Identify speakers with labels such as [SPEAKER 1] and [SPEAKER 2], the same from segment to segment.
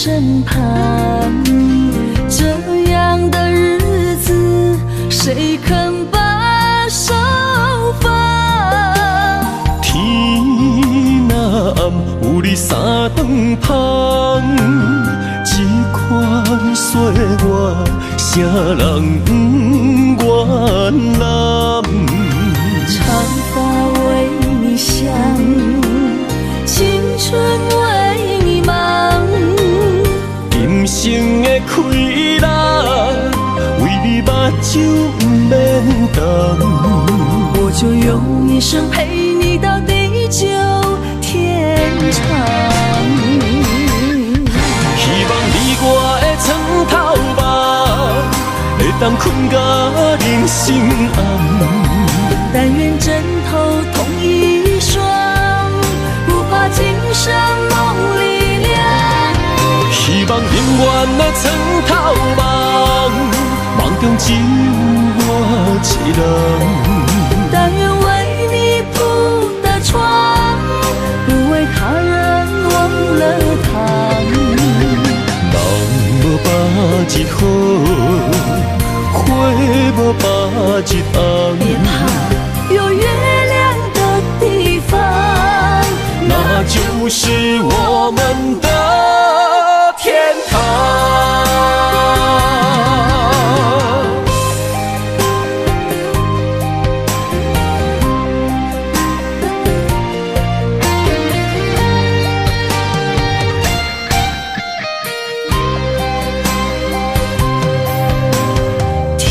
[SPEAKER 1] 身旁。这样的日子，谁肯把手放？
[SPEAKER 2] 天若暗，有你三顿芳，这款岁月，啥人不愿揽？
[SPEAKER 1] 长发为你香，青春为你忙。
[SPEAKER 2] 今生的快乐，为你目睭不免干。
[SPEAKER 1] 我就用一生陪你到地久天长。
[SPEAKER 2] 希望你我的床头梦，会当困甲人生暗。
[SPEAKER 1] 但愿枕头同一双，不怕今生梦里凉。
[SPEAKER 2] 希望永远的床头梦，梦中只有我一人。
[SPEAKER 1] 但愿为你铺的床，不为他人忘了躺。
[SPEAKER 2] 人无百日好，花无百日红。
[SPEAKER 1] 别怕，有月亮的地方，
[SPEAKER 2] 那就是我们的天堂。
[SPEAKER 1] 天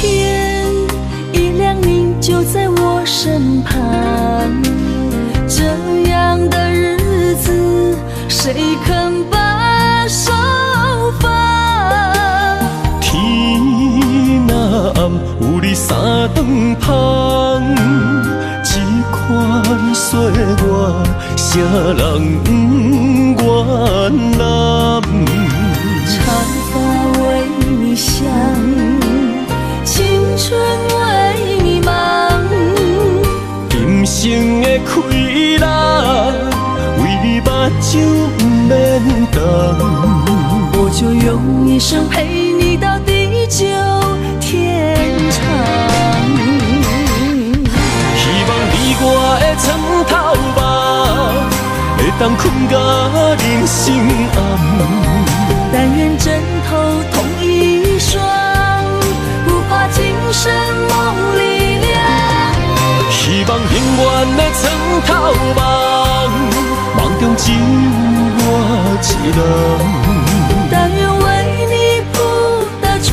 [SPEAKER 1] 一亮，你就在我身旁。这样的日子，谁肯把手放？
[SPEAKER 2] 天若暗，有你三顿芳，这款岁月，啥人不愿揽？
[SPEAKER 1] 长发为你香，青春为你忙。
[SPEAKER 2] 今生的快乐，为你目睭不免干。
[SPEAKER 1] 我就用一生陪你到地久天长。
[SPEAKER 2] 希望你我的床头梦，会当困甲人生暗。
[SPEAKER 1] 但愿枕头同一双，不怕今生梦里凉。
[SPEAKER 2] 希望永远的床头梦，梦中只有我一人。
[SPEAKER 1] 但愿为你铺的床，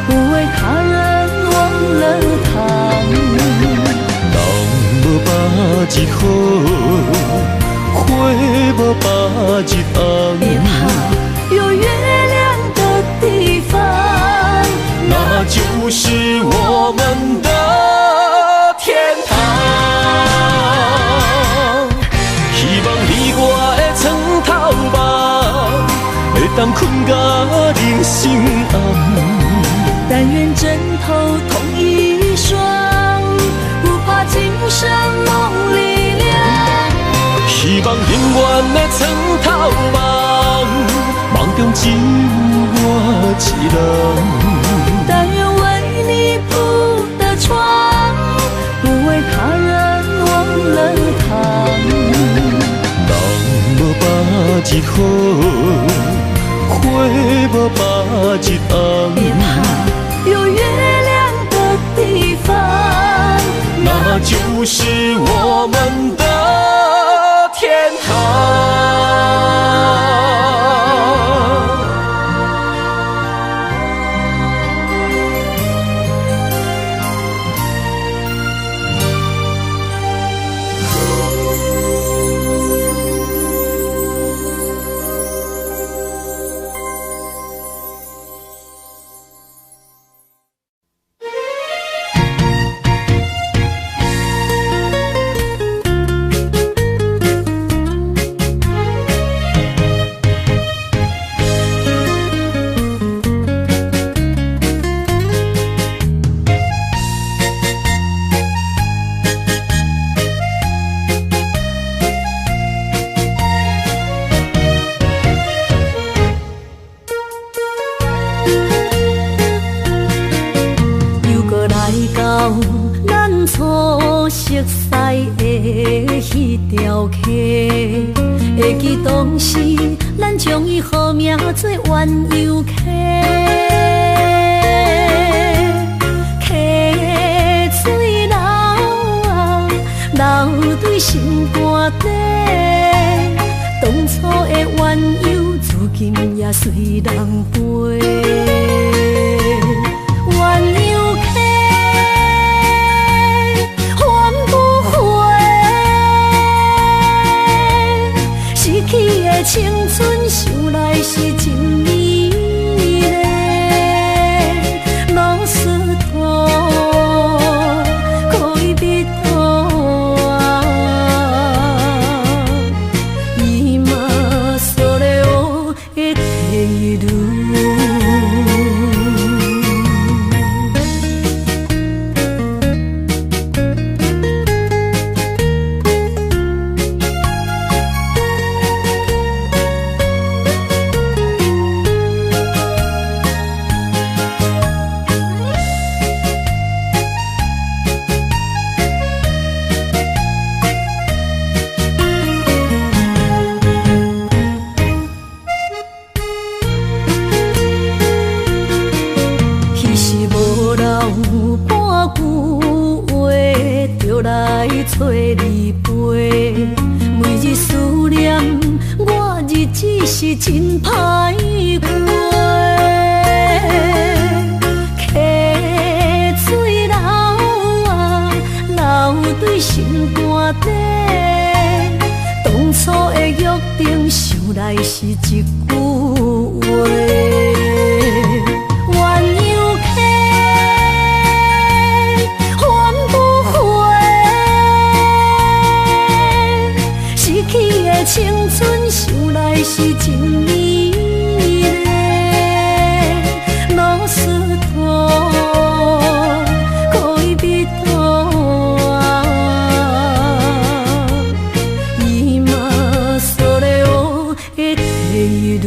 [SPEAKER 1] 不为他人忘了躺。
[SPEAKER 2] 人无百日好，花无百日红。
[SPEAKER 1] 别怕，有月亮的地方，
[SPEAKER 2] 那就是我们的天堂。希望你我的床头梦，会当困甲人生暗。
[SPEAKER 1] 但愿枕头同一双，不怕今生梦里凉。
[SPEAKER 2] 希望永远的床头梦，梦中只有我一人。
[SPEAKER 1] 但愿为你铺的床，不为他人忘了躺。
[SPEAKER 2] 人无百日好，花无百日红。
[SPEAKER 1] 别怕，有月亮的地方，
[SPEAKER 2] 那就是我们的天堂。
[SPEAKER 1] 熟悉的迄条溪，会记当时咱将伊号名做鸳鸯溪。溪水流啊，流对心肝底。当初的鸳鸯，如今也随人飞。鸳鸯溪，换不回，逝去的青春，想来是真美丽。老师徒，可以比途啊，伊嘛所了的地路。找你陪，每日思念，我日子是真歹过。溪水流啊，流对心肝底。当初的约定，想来是一句话。青春想来是真美丽，老师徒可以比途啊，伊嘛所了的地路。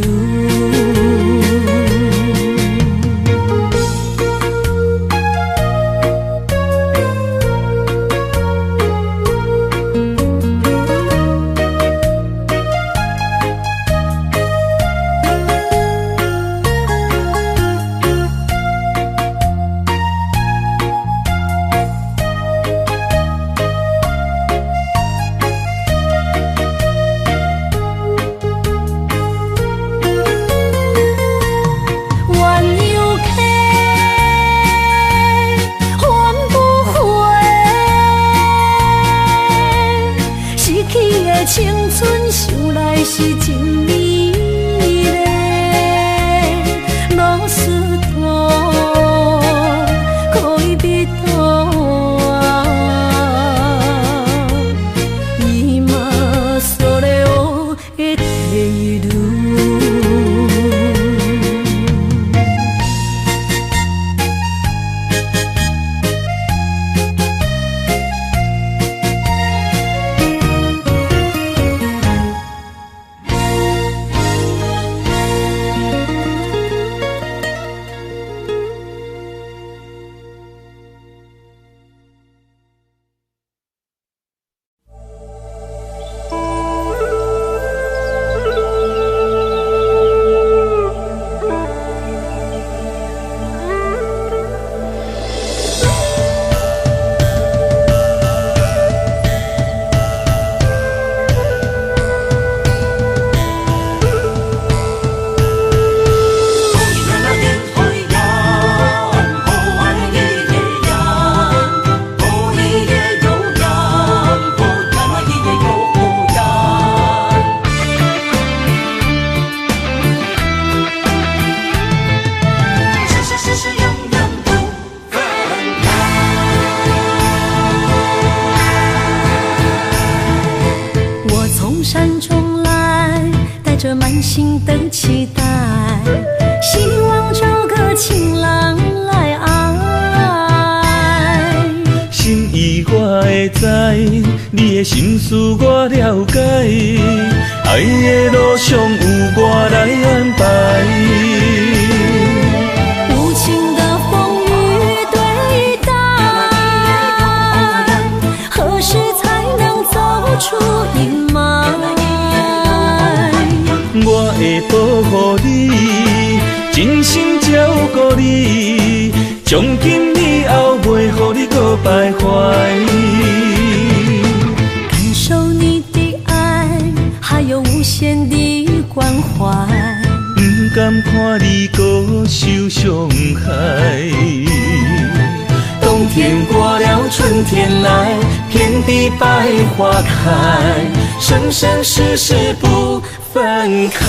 [SPEAKER 1] 青春想来是真美丽，老师徒可以比途啊，伊嘛所了的地路。着满心的期待，希望找个情郎来爱。
[SPEAKER 2] 心意我会知，你的心思我了解，爱的路上有我来安排。
[SPEAKER 1] 无情的风雨对待，何
[SPEAKER 2] 真心照顾你，从今以后袂予你搁徘徊。
[SPEAKER 1] 感受你的爱，还有无限的关怀。
[SPEAKER 2] 不甘看你搁受伤害。冬天过了，春天来，遍地百花开，生生世世不分开。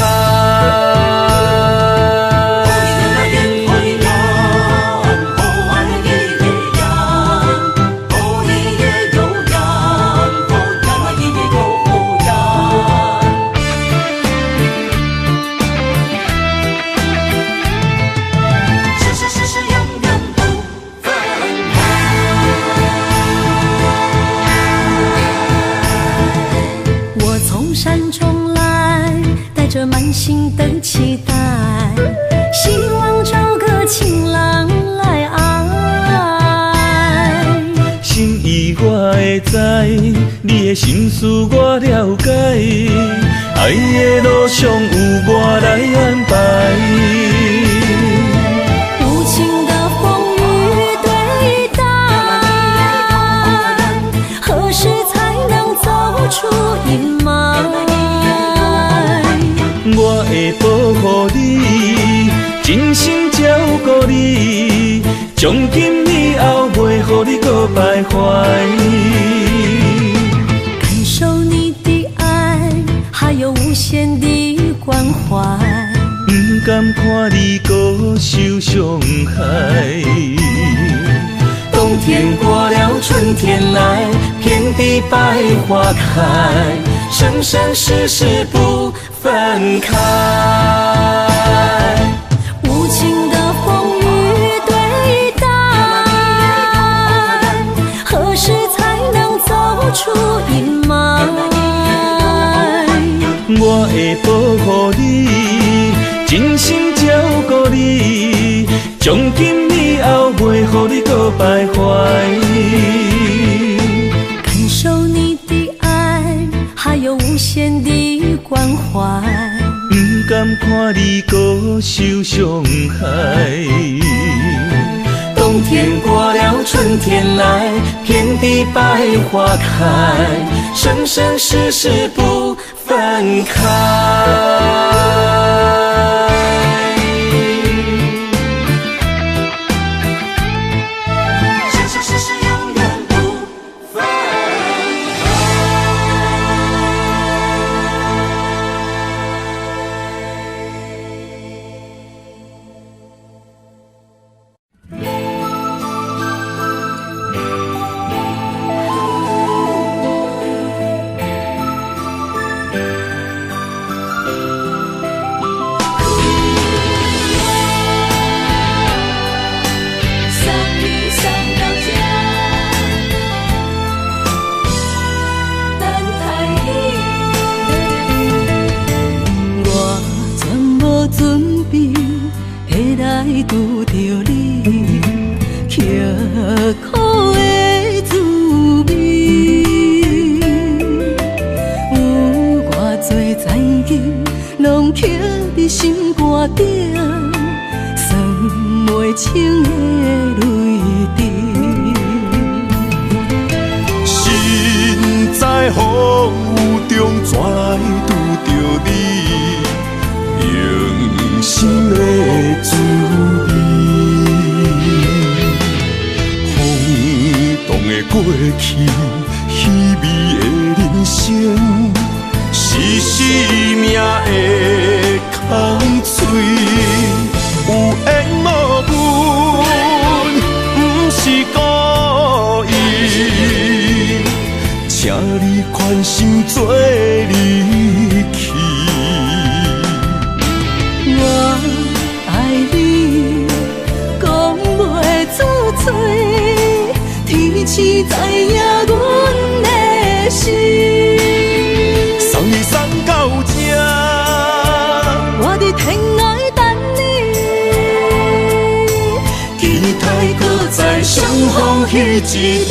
[SPEAKER 1] 着满心的期待，希望找个情郎来爱。
[SPEAKER 2] 心意我会知，你的心思我了解，爱的路上有我来安排。
[SPEAKER 1] 无情的风雨对待，何时才能走出阴霾？
[SPEAKER 2] 我会保护你，真心照顾你，从今以后袂予你搁徘徊。
[SPEAKER 1] 感受你的爱，还有无限的关怀。
[SPEAKER 2] 不甘看你搁受伤害。冬天过了，春天来，遍地百花开，生生世世不分开。
[SPEAKER 1] 无情的风雨对待，何时才能走出阴霾？
[SPEAKER 2] 我会保护你，真心照顾你，从今以后袂予你搁徘徊。
[SPEAKER 1] 感受你的爱，还有无限的关怀。
[SPEAKER 2] 不甘看你搁受伤害。冬天过了，春天来，遍地百花开，生生世世不分开。
[SPEAKER 1] 拄着你，刻苦的滋味，有偌多曾经，拢刻伫心肝顶，算袂清的泪滴。
[SPEAKER 3] 身在风雨中，怎来拄着你？用心的滋味，风动的过去，稀微的人生，是生命的空嘴，有缘无分，不是故意，请你宽心做离去。
[SPEAKER 1] 我爱你，讲袂出嘴，天赐知影阮的心。
[SPEAKER 3] 送你送到这，
[SPEAKER 1] 我伫天涯等你，
[SPEAKER 3] 期待搁再相逢彼一日。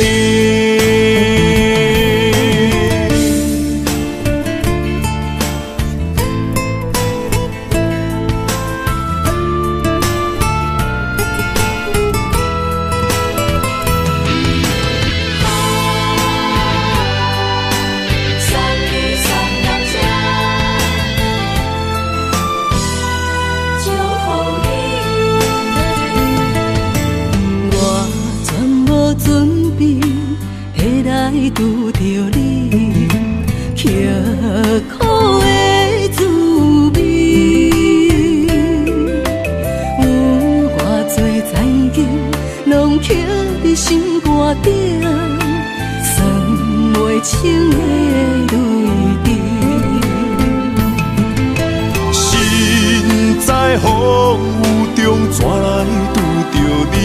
[SPEAKER 1] 拄着你，刻苦的滋味。有偌多知己，拢刻在心肝顶，算袂清的泪滴。
[SPEAKER 3] 心在风雨中，怎来拄着你？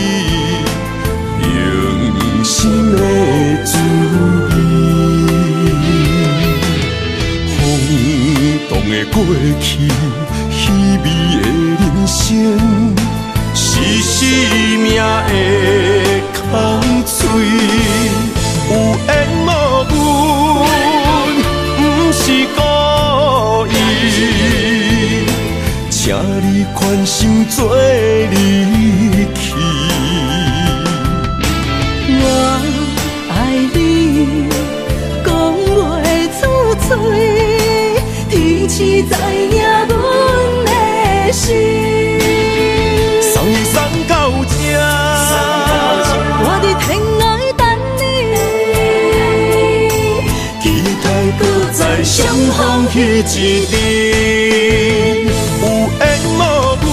[SPEAKER 3] 用心的滋味，风动的过去，稀微的人生，是生命的空嘴，有缘无分，不是故意，请你宽心做离去。
[SPEAKER 1] 我爱你，讲袂出嘴，天赐知影阮的心。
[SPEAKER 3] 送你送到这，
[SPEAKER 1] 我伫天涯等你，
[SPEAKER 3] 期待搁再相逢彼一日。有缘无分，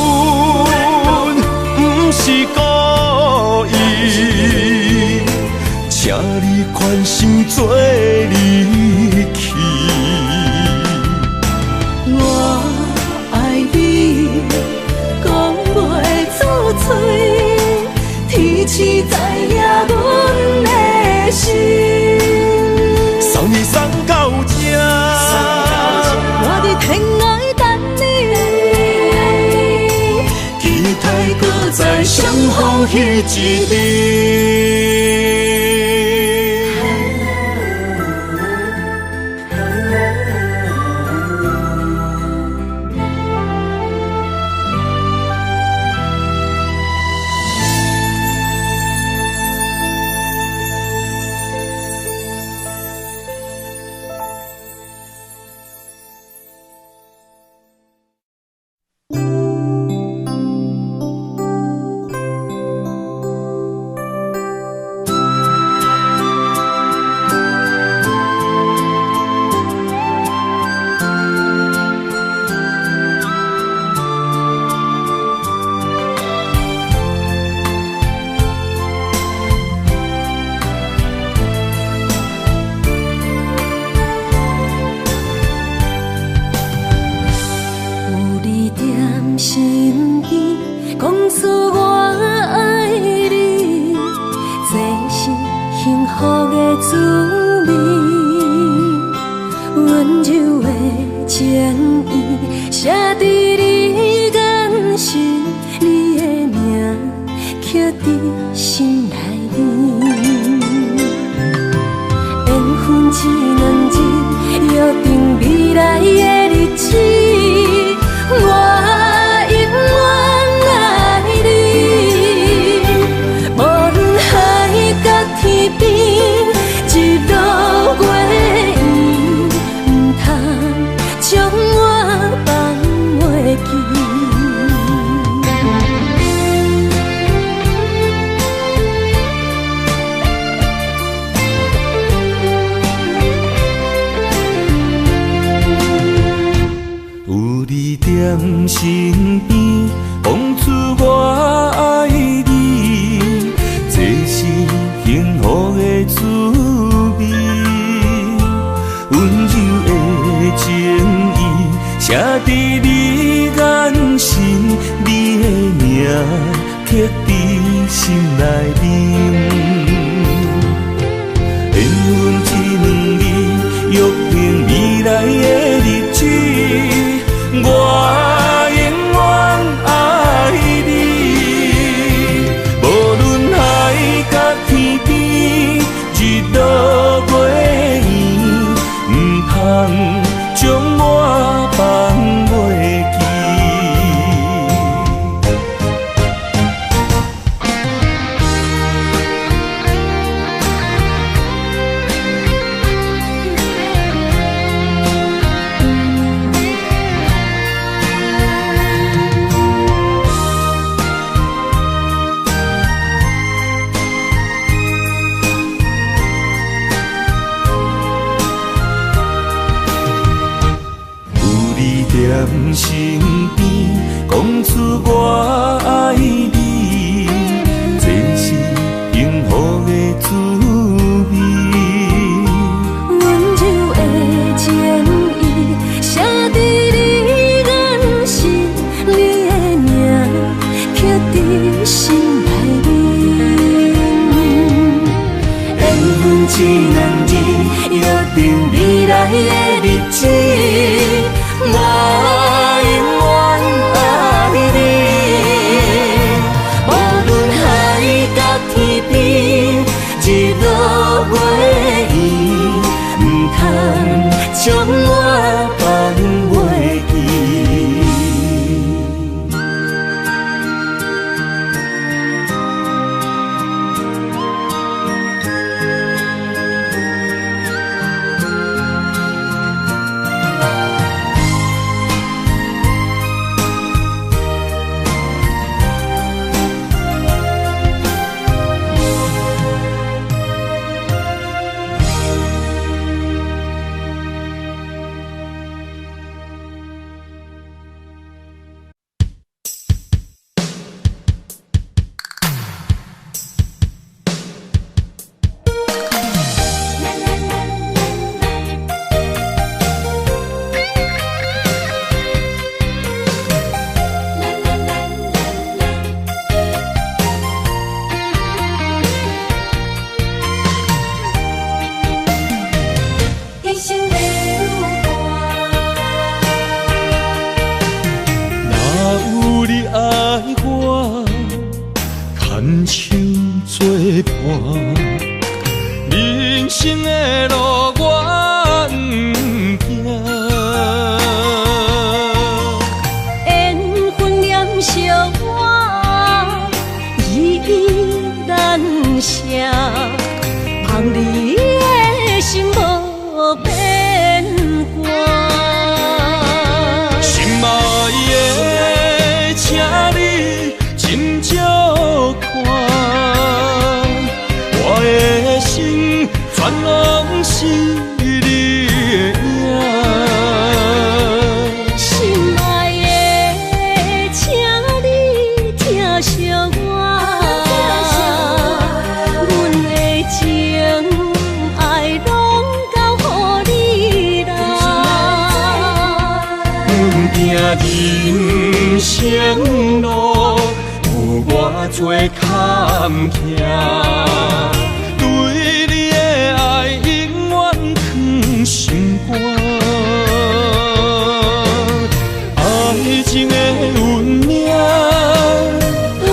[SPEAKER 3] 不是故意，请你宽心做离去。
[SPEAKER 1] 我爱你，讲袂出嘴，天赐知影阮的心。
[SPEAKER 3] 送你送到这，
[SPEAKER 1] 我伫天涯等你，
[SPEAKER 3] 期待搁再相逢彼一日。
[SPEAKER 2] 身边，讲出我爱你，这是幸福的滋味。温柔的情意，写在你眼神，你的名刻在心内面。缘分一两字，约定未来的日子。我永远爱你，无论海角天边，日落月圆，不通将我放袂记。
[SPEAKER 1] 的日子，我永远爱你。无论海角天边，日落月圆，唔通将我放袂记。
[SPEAKER 2] 人生的路我不行，
[SPEAKER 1] 缘分念惜我依依难舍，望你的心无变卦。
[SPEAKER 2] 心爱的，请你斟酌看。全拢是你的影，
[SPEAKER 1] 心爱的，请你疼惜我，阮的情爱拢交予你啦。
[SPEAKER 2] 行人生路有偌多坎坷。心肝，爱情的运命，
[SPEAKER 1] 有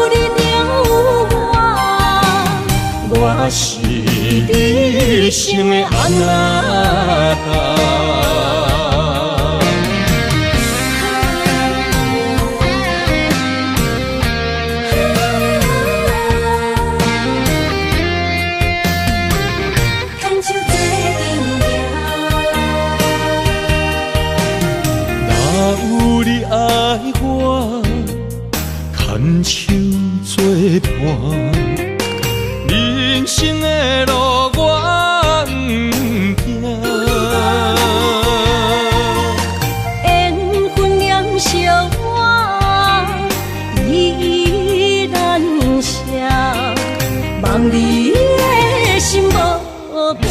[SPEAKER 1] 你就有我
[SPEAKER 2] 是你生的安那达。牵手作伴，人生的路我不行，
[SPEAKER 1] 缘分念惜我依依难舍，望你的心无变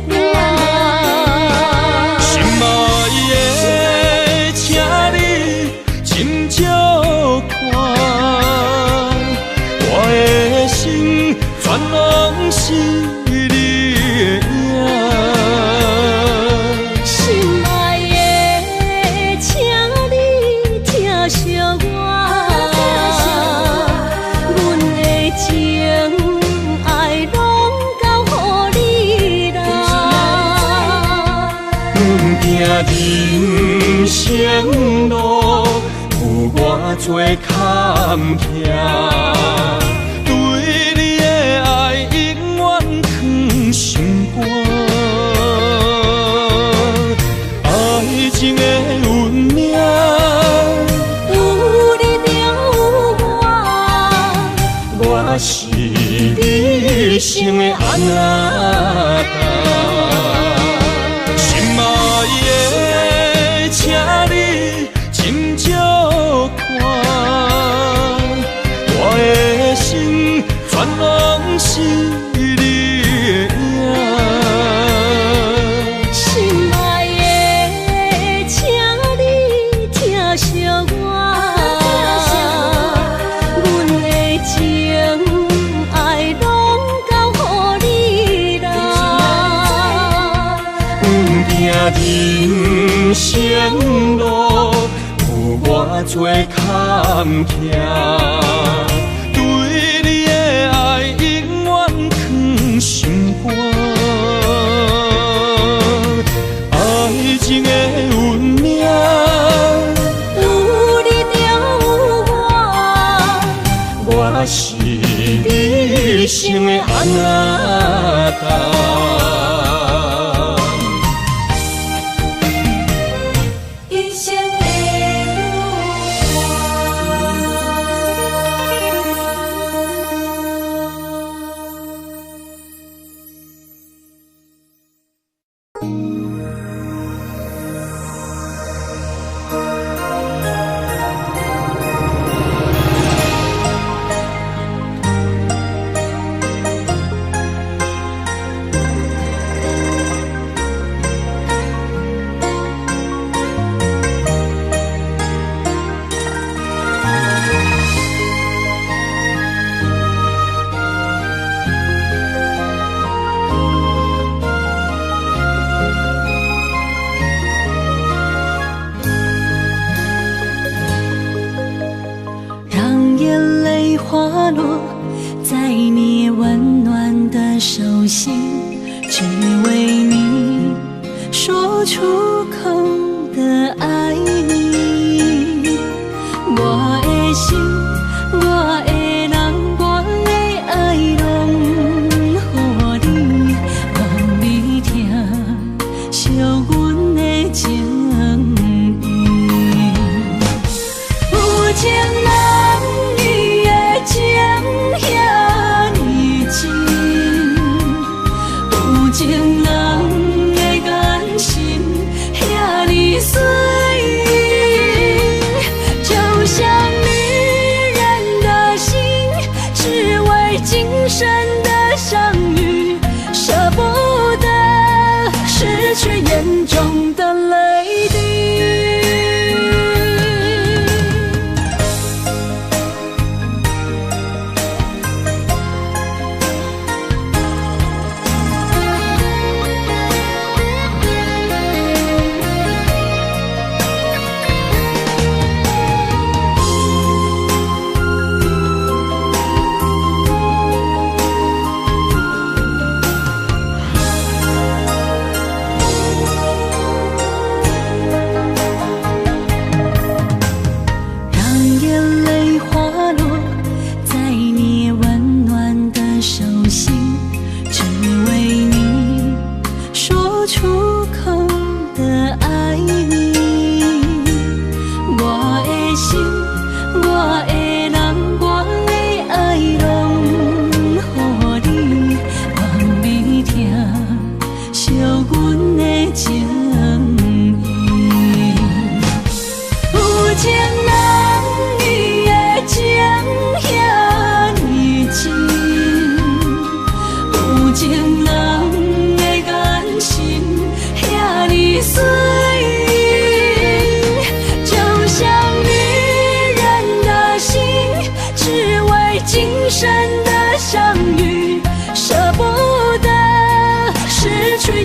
[SPEAKER 1] 卦。
[SPEAKER 2] 心爱的，请你斟酌看，我的心全拢是你的影。
[SPEAKER 1] 心爱的，请你疼惜我，阮的情爱拢交予你啦。
[SPEAKER 2] 行人生路有偌多坎坷，对你的爱永远藏心肝。爱情的运命，
[SPEAKER 1] 有你就有我
[SPEAKER 2] 是你生的安那达。心爱的，请你斟酌看，我的心全拢是你的影。
[SPEAKER 1] 心爱的，请你疼惜我，阮的情爱拢交予你啦。
[SPEAKER 3] 人生路有偌多坎坷，对你的爱永远藏心肝。爱情的运命，
[SPEAKER 1] 有你就有我，
[SPEAKER 3] 我是你生的阿达。
[SPEAKER 1] 一生的让眼泪滑落在你温暖的手心，只为你说出口的爱你。我的心，我的人，我的爱拢予你，望你听惜阮的情意。有情人你的情遐尼真，有情人的眼神遐尼水，就像女人的心，只为今生的相遇，舍不得失去眼中的泪滴。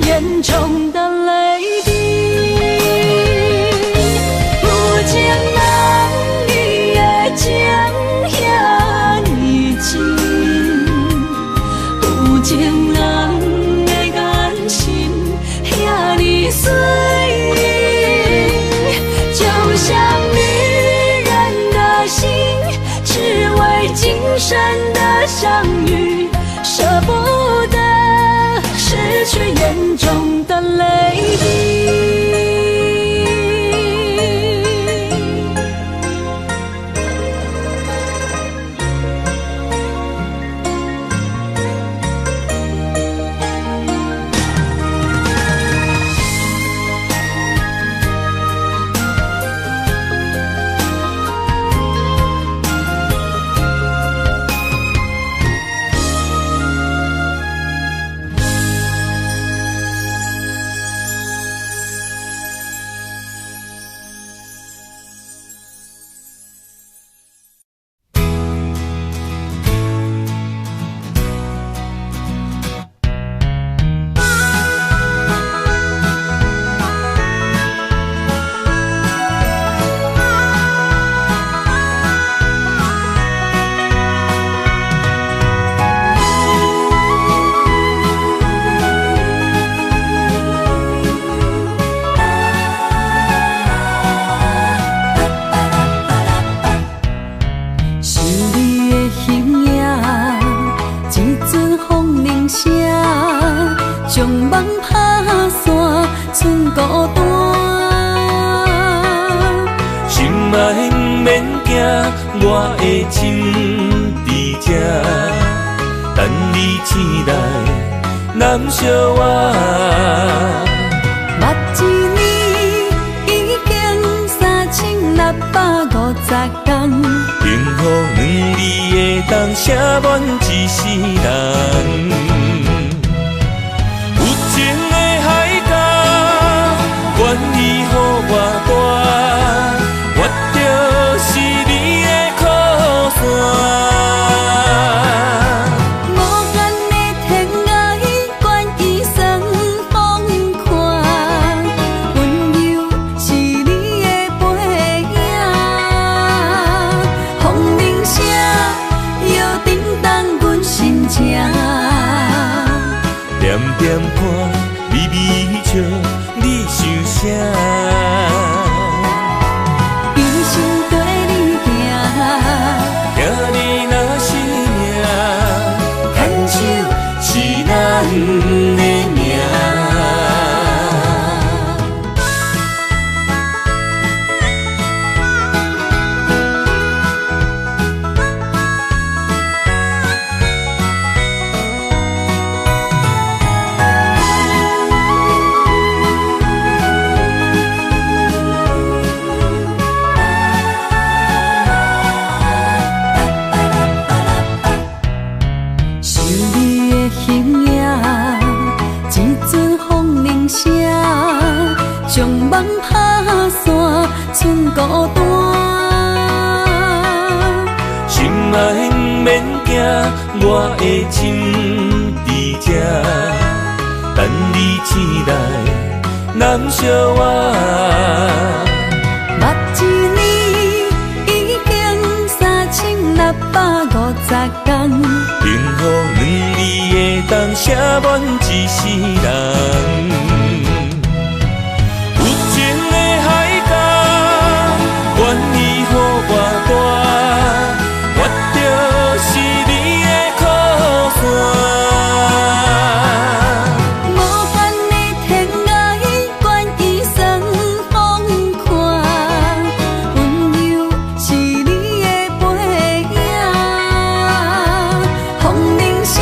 [SPEAKER 1] 眼中的泪滴，有情人你的情遐尼真，有情人的眼神遐尼水，就像女人的心，只为今生的相遇，舍不得失去眼中的泪滴。孤单。
[SPEAKER 2] 心爱不免惊，我的心伫这，等你醒来，难相我。
[SPEAKER 1] 目一年已经3650天，
[SPEAKER 2] 幸福两字会当写满一世人。有情的海角，愿意予我大，我就是你的靠山。
[SPEAKER 1] 无间的天涯，愿意算风看，温柔是你的背影。风铃声摇叮当阮心情，
[SPEAKER 2] 点点看，微微笑，你想啥？
[SPEAKER 1] 一生跟你行，
[SPEAKER 2] 行你若是命，牵手是咱的命。
[SPEAKER 1] 想你的形影，一阵风铃声，将梦打散，剩孤单。
[SPEAKER 2] 心爱不免惊，我的心伫这，等你醒来，难相我。
[SPEAKER 1] 目一年已经3650天，
[SPEAKER 2] 幸福两字会当写满一世人。有情的海角，愿意予我大，我就是你的靠山。
[SPEAKER 1] 无间的天涯，愿意算风看，温柔是你的背影。风铃声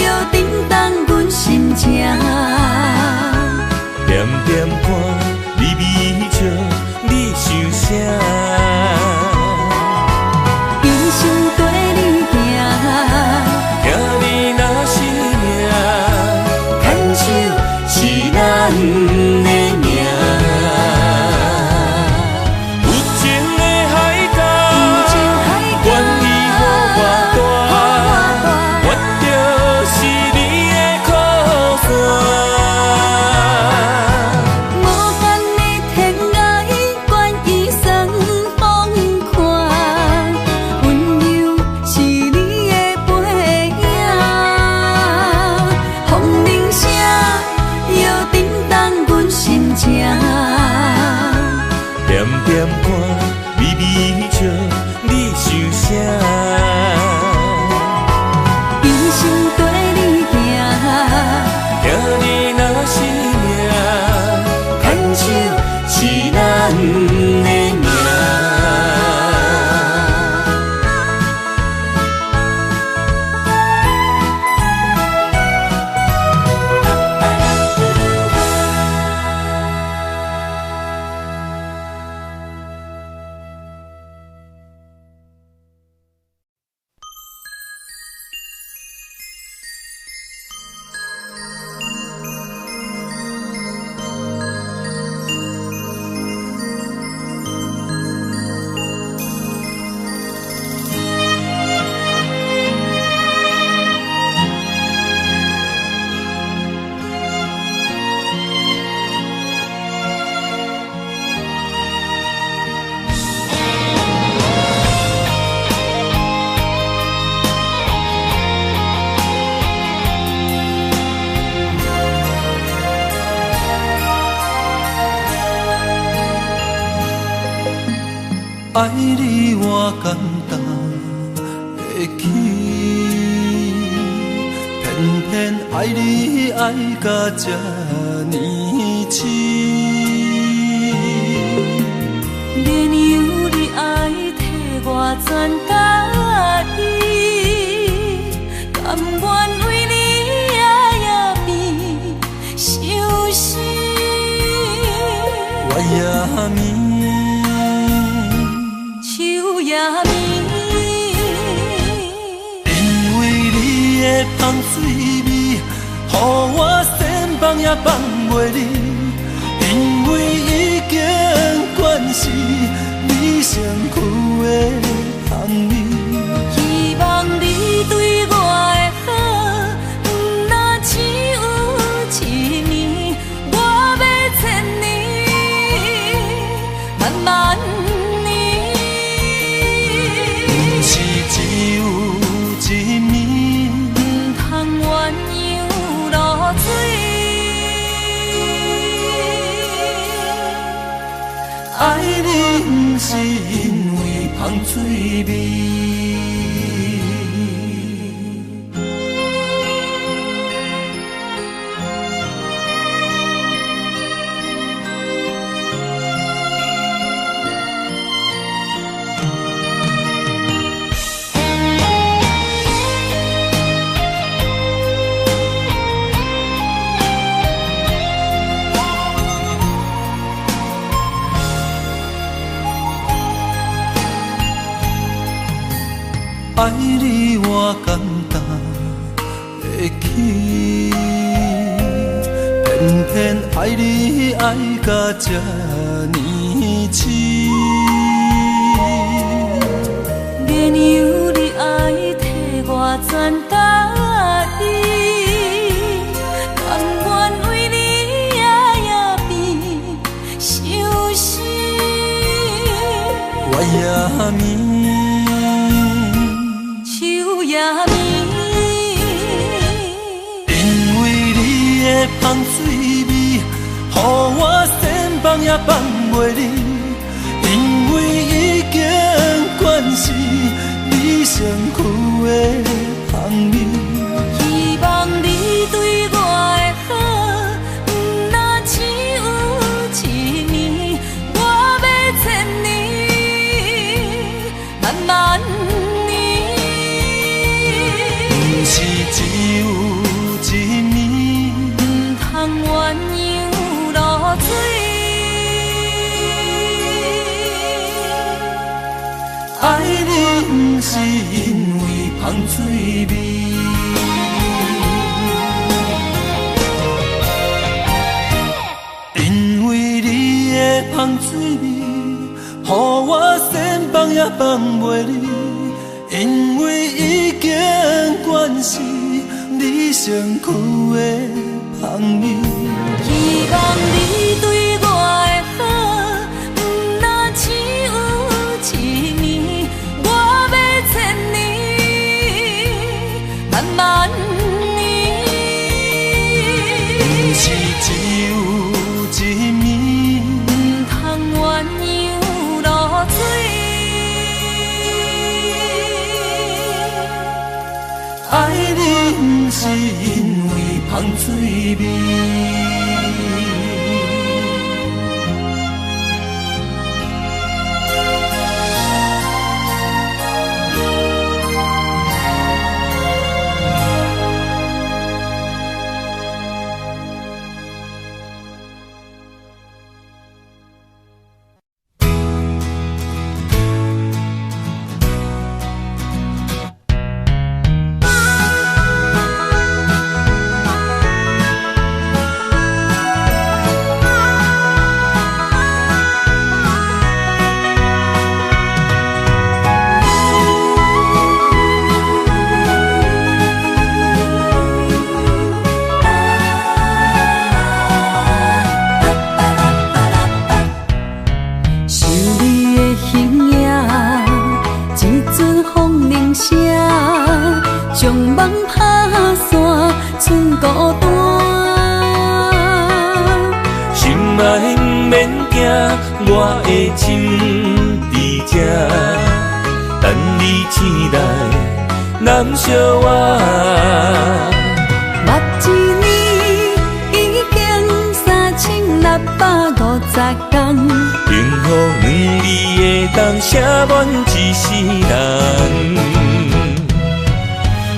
[SPEAKER 1] 摇叮当阮心情，
[SPEAKER 2] 点点看，微微笑，你想啥？
[SPEAKER 1] 一生跟你行，
[SPEAKER 2] 行你若是命，牵手是咱的命。有情的海角，愿意予我大，我就是你的靠山。
[SPEAKER 1] 无间的天涯，愿意算风看，温柔是你的背影。风铃声摇叮当阮心情，
[SPEAKER 2] 点点看，微微笑，你想啥？
[SPEAKER 1] 一生跟你行，
[SPEAKER 2] 行你若是命，牵手是咱的命。爱你我简单会起，偏偏爱你爱到这呢
[SPEAKER 3] 痴。
[SPEAKER 1] 恋由你爱替我全家己，甘愿为你夜夜眠，相思。
[SPEAKER 3] 我也眠，
[SPEAKER 1] 手也眠，
[SPEAKER 3] 因为你的香水味，予我身放也放袂离。因为已经惯是你身躯的香味，
[SPEAKER 1] 希望你对我的好，不若只有一年，我要千年，慢慢年。
[SPEAKER 3] 不是只有一年，
[SPEAKER 1] 不通鸳鸯落水。
[SPEAKER 3] 爱你不是因为香水味。爱你我简单会起，偏偏爱你爱到这呢痴。
[SPEAKER 1] 恋由你爱替我全家己，甘愿为你夜夜眠，相思。
[SPEAKER 3] 我也眠。
[SPEAKER 1] 也眠，
[SPEAKER 3] 因为你的香水味，予我身放也放袂离。因为已经惯是你身躯的香味，
[SPEAKER 1] 希望你对我的好，不若只有一年，我要千年，慢慢。
[SPEAKER 3] 是只有一年，
[SPEAKER 1] 不通鸳鸯落水。
[SPEAKER 3] 爱你不是因为香水味，因为你的香水味，予我身放也放袂离。因为已经惯是你身躯的香味，
[SPEAKER 1] 希望你对我的好，不若只有一年，我要千年，慢慢年。
[SPEAKER 3] 不是只有一年，
[SPEAKER 1] 不通鸳鸯落水。
[SPEAKER 3] 爱你不是因为香水味。我的心伫这，等你醒来，难相我。
[SPEAKER 1] 目一年已经3000人，天，
[SPEAKER 2] 幸福两字会当写满一世人。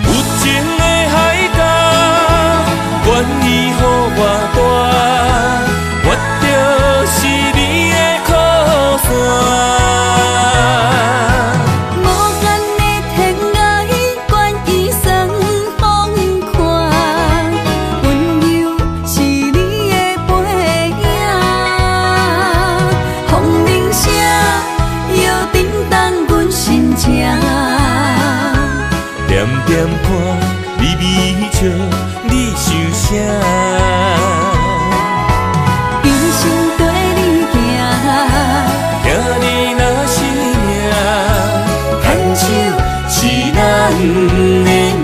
[SPEAKER 2] 有情的海角，愿意予我大，我就是你的靠山。点看微微笑，你想啥？
[SPEAKER 1] 一生跟你行，
[SPEAKER 2] 行你若是命，牵手是咱的命。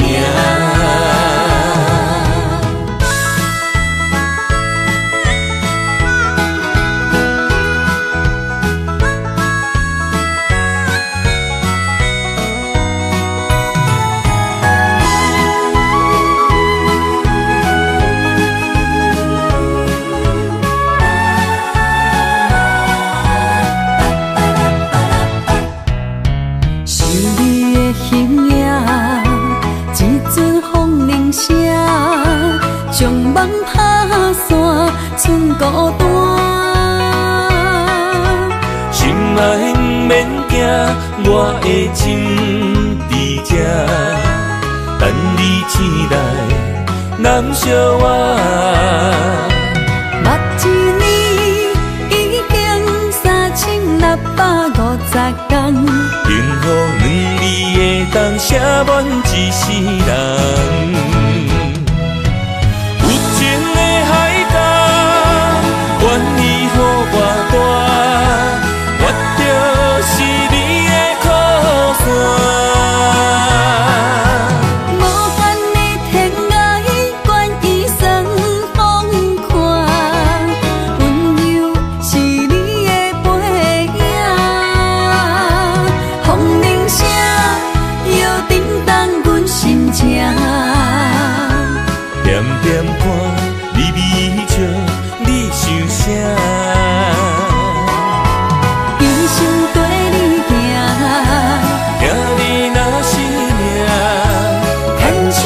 [SPEAKER 2] 将梦打散，剩孤单。心爱不免惊，我的心伫这，等你醒来，难相我。
[SPEAKER 1] 目一年已经3650天，
[SPEAKER 2] 幸福两字会当写满一世人。愿意予我大，我就是你的靠山。
[SPEAKER 1] 无限的天涯，愿意算风看，温柔是你的背影，风铃声摇叮当阮心情。
[SPEAKER 2] 点点看，微微笑。你想啥？
[SPEAKER 1] 一生跟你行，
[SPEAKER 2] 行你若是命，牵手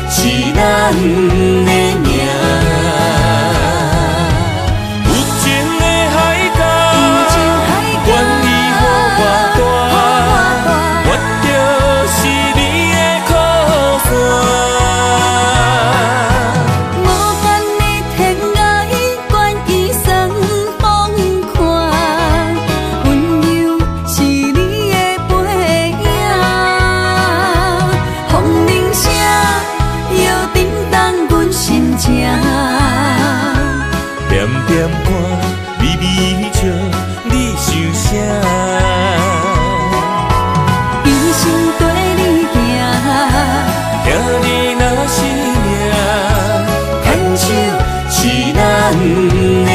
[SPEAKER 2] 是咱的命。有情的海角，愿意予我大，我就是你的靠山。点点看，微微笑，你想啥？
[SPEAKER 1] 一生跟你行，
[SPEAKER 2] 行你若是命，牵手是咱的命。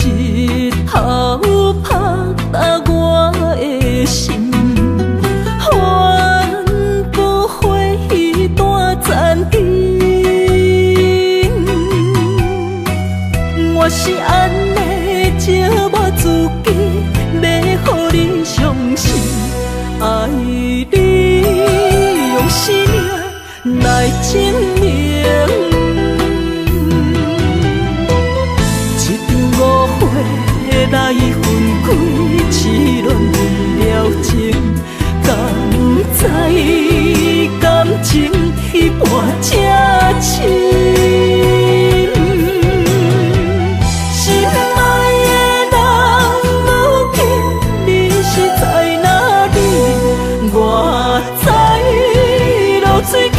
[SPEAKER 1] 日头拍打我的心，换不回一段暂停。我是安尼借我自己，要予你相信，爱你用生命来证明。来分开，市路知感情彼半才深。心爱的人，如今你是在哪里？我知露水客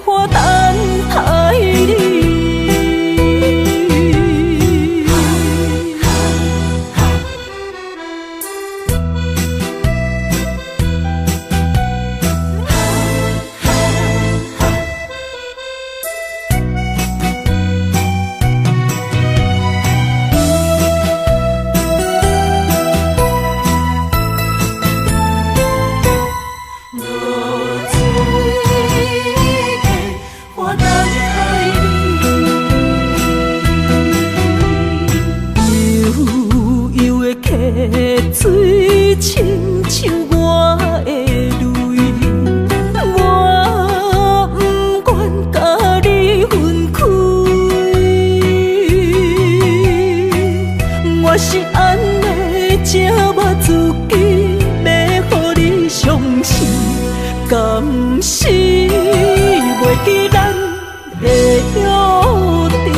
[SPEAKER 1] 花等待你。水亲像我的泪，我不愿甲你分开。我是安尼才我自己要予你相信，甘是袂记咱的约定。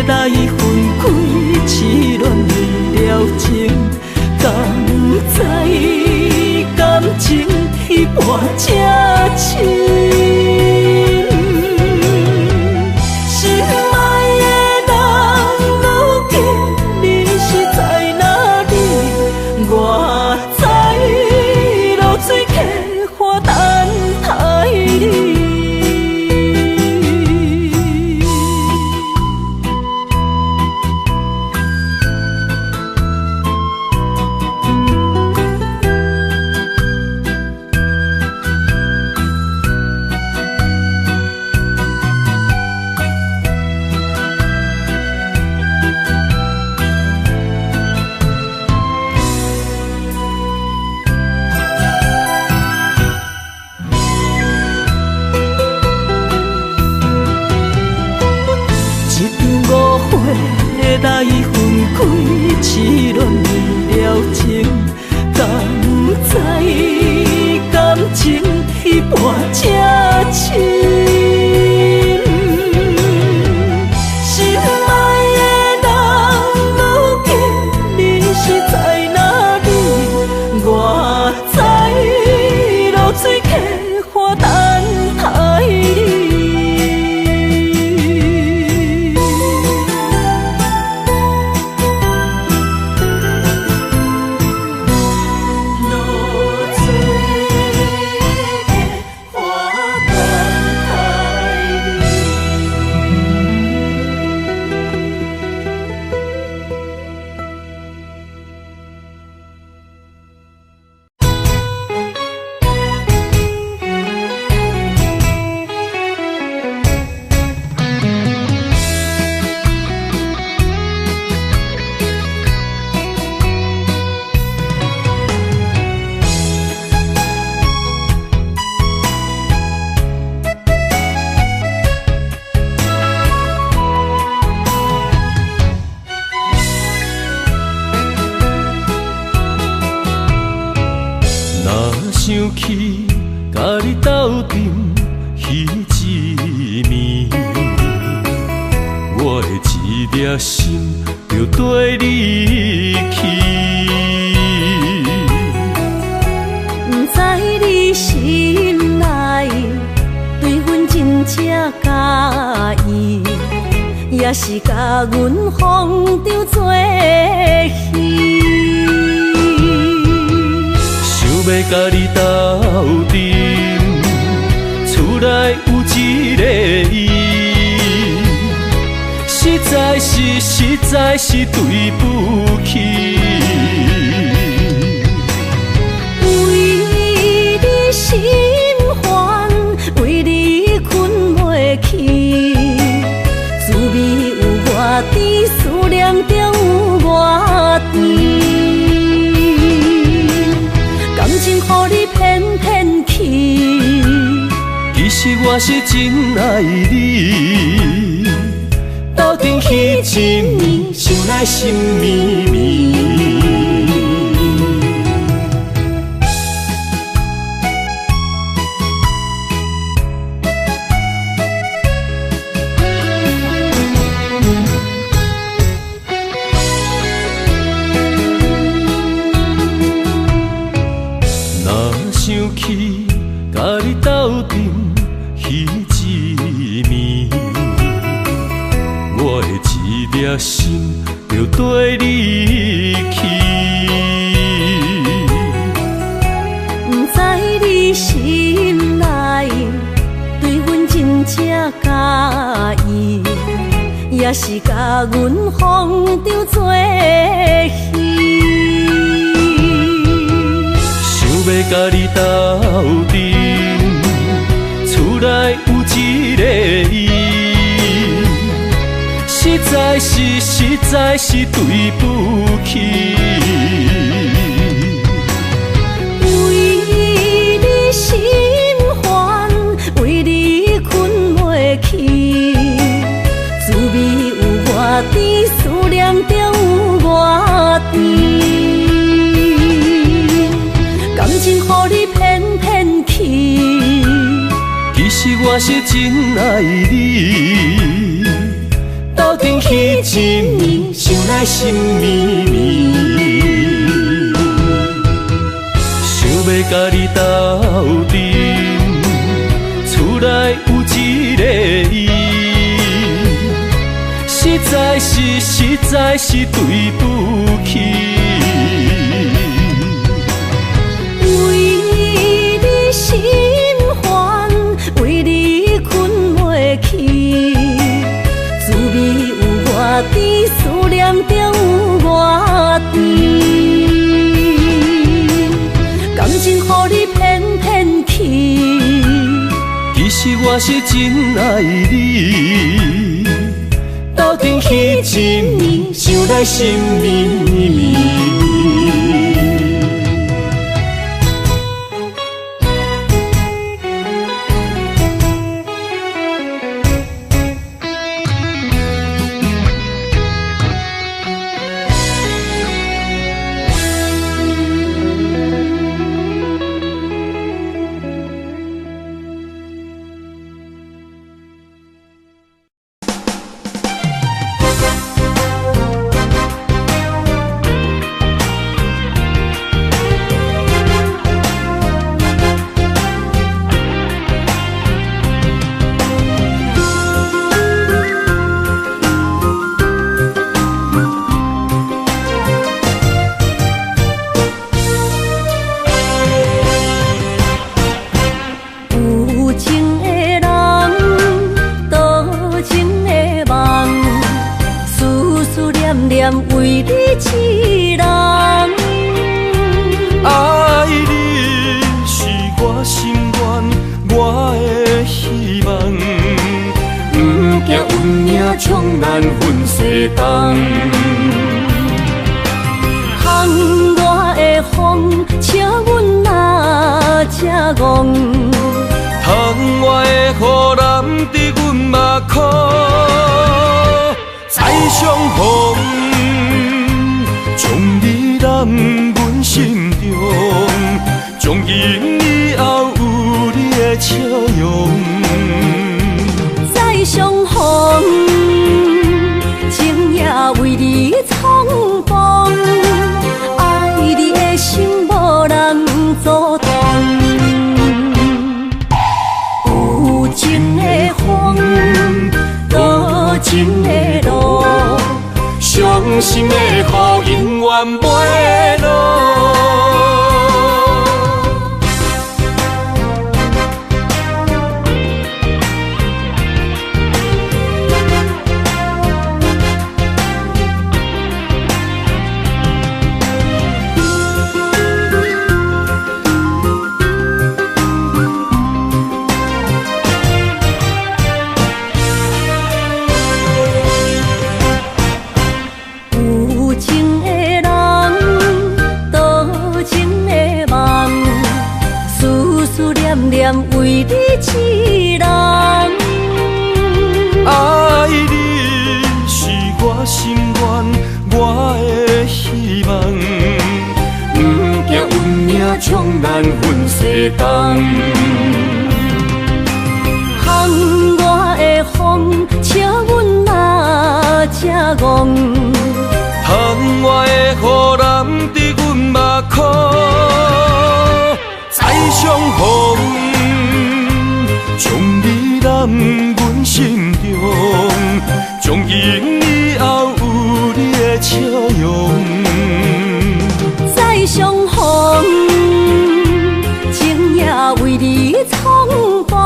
[SPEAKER 1] 来分开，痴恋为了情，敢知感情彼半才深。心爱的人，如今你是在哪里？我知露水客花等待你。来分开，痴恋为了情，敢知感情彼半才深。心爱的人，如今你是在哪里？我知露水客花等待你。想起甲你斗阵彼一暝，我的一粒心就跟你去。不知你心内对阮真正介意，也是甲阮放着做戏。
[SPEAKER 2] 要甲你斗阵，厝内有一个伊，实在是对不起。
[SPEAKER 1] 为你心烦，为你困袂去，滋味有偌甜，思念就有偌甜。感情予你骗骗去，
[SPEAKER 2] 其实我是真爱你。斗阵彼一暝，想来心绵绵。
[SPEAKER 3] 想起，甲你斗阵彼一暝，我的一粒心就跟你去。
[SPEAKER 1] 不知你心内对阮真正介意，也是甲阮放着做戏。
[SPEAKER 3] 想要甲你斗阵，厝内有一个伊，实在是对不起。
[SPEAKER 1] 为你心烦，为你困袂去，滋味有外甜，思念就有外甜。感情予你骗骗去，
[SPEAKER 3] 其实我是真爱你，斗阵彼一暝，想来心绵绵。想要甲你斗阵，厝内有一个伊，实在是对不起。
[SPEAKER 1] 为你心烦，为你困袂去，滋味有外甜，思念就有外甜。感情予你骗骗去，
[SPEAKER 3] 其实我是真爱你，斗阵彼一暝，想来心绵绵。
[SPEAKER 1] 为你一人，
[SPEAKER 3] 爱你是我心愿，我的希望。不惊运命冲咱分西东，
[SPEAKER 1] 风外的风，笑阮哪这戆。
[SPEAKER 3] 窗外的雨淋伫阮目眶，再相逢。将你揽阮心中，从今以后有你的笑容。
[SPEAKER 1] 再相逢，情也为你冲动，爱你的心无人阻挡。有情的风，多情的路。伤心的雨永远袂落。为你一人，
[SPEAKER 3] 爱你是我心愿，我的希望。不惊运命冲咱分西东，
[SPEAKER 1] 风外的风，笑阮哪这戆。
[SPEAKER 3] 窗外的雨淋伫阮目眶，再相
[SPEAKER 2] 将你揽阮心中，从今以后有你的笑容。
[SPEAKER 1] 再相逢，情也为你冲动，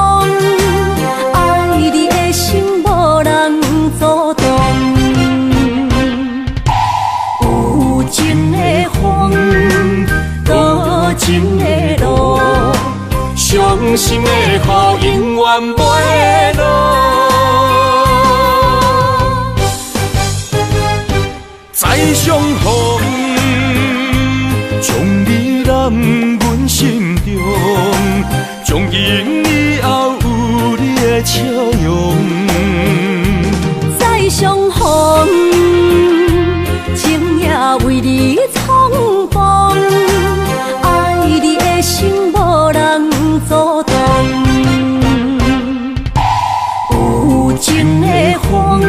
[SPEAKER 1] 爱你的心无人阻挡。有情的风，多情的路，伤心的雨永远袂落。
[SPEAKER 2] 再相逢，将你揽阮心中，从今以后有你的笑容。
[SPEAKER 1] 再相逢，情也为你冲动，爱你的心无人阻挡。有情的风，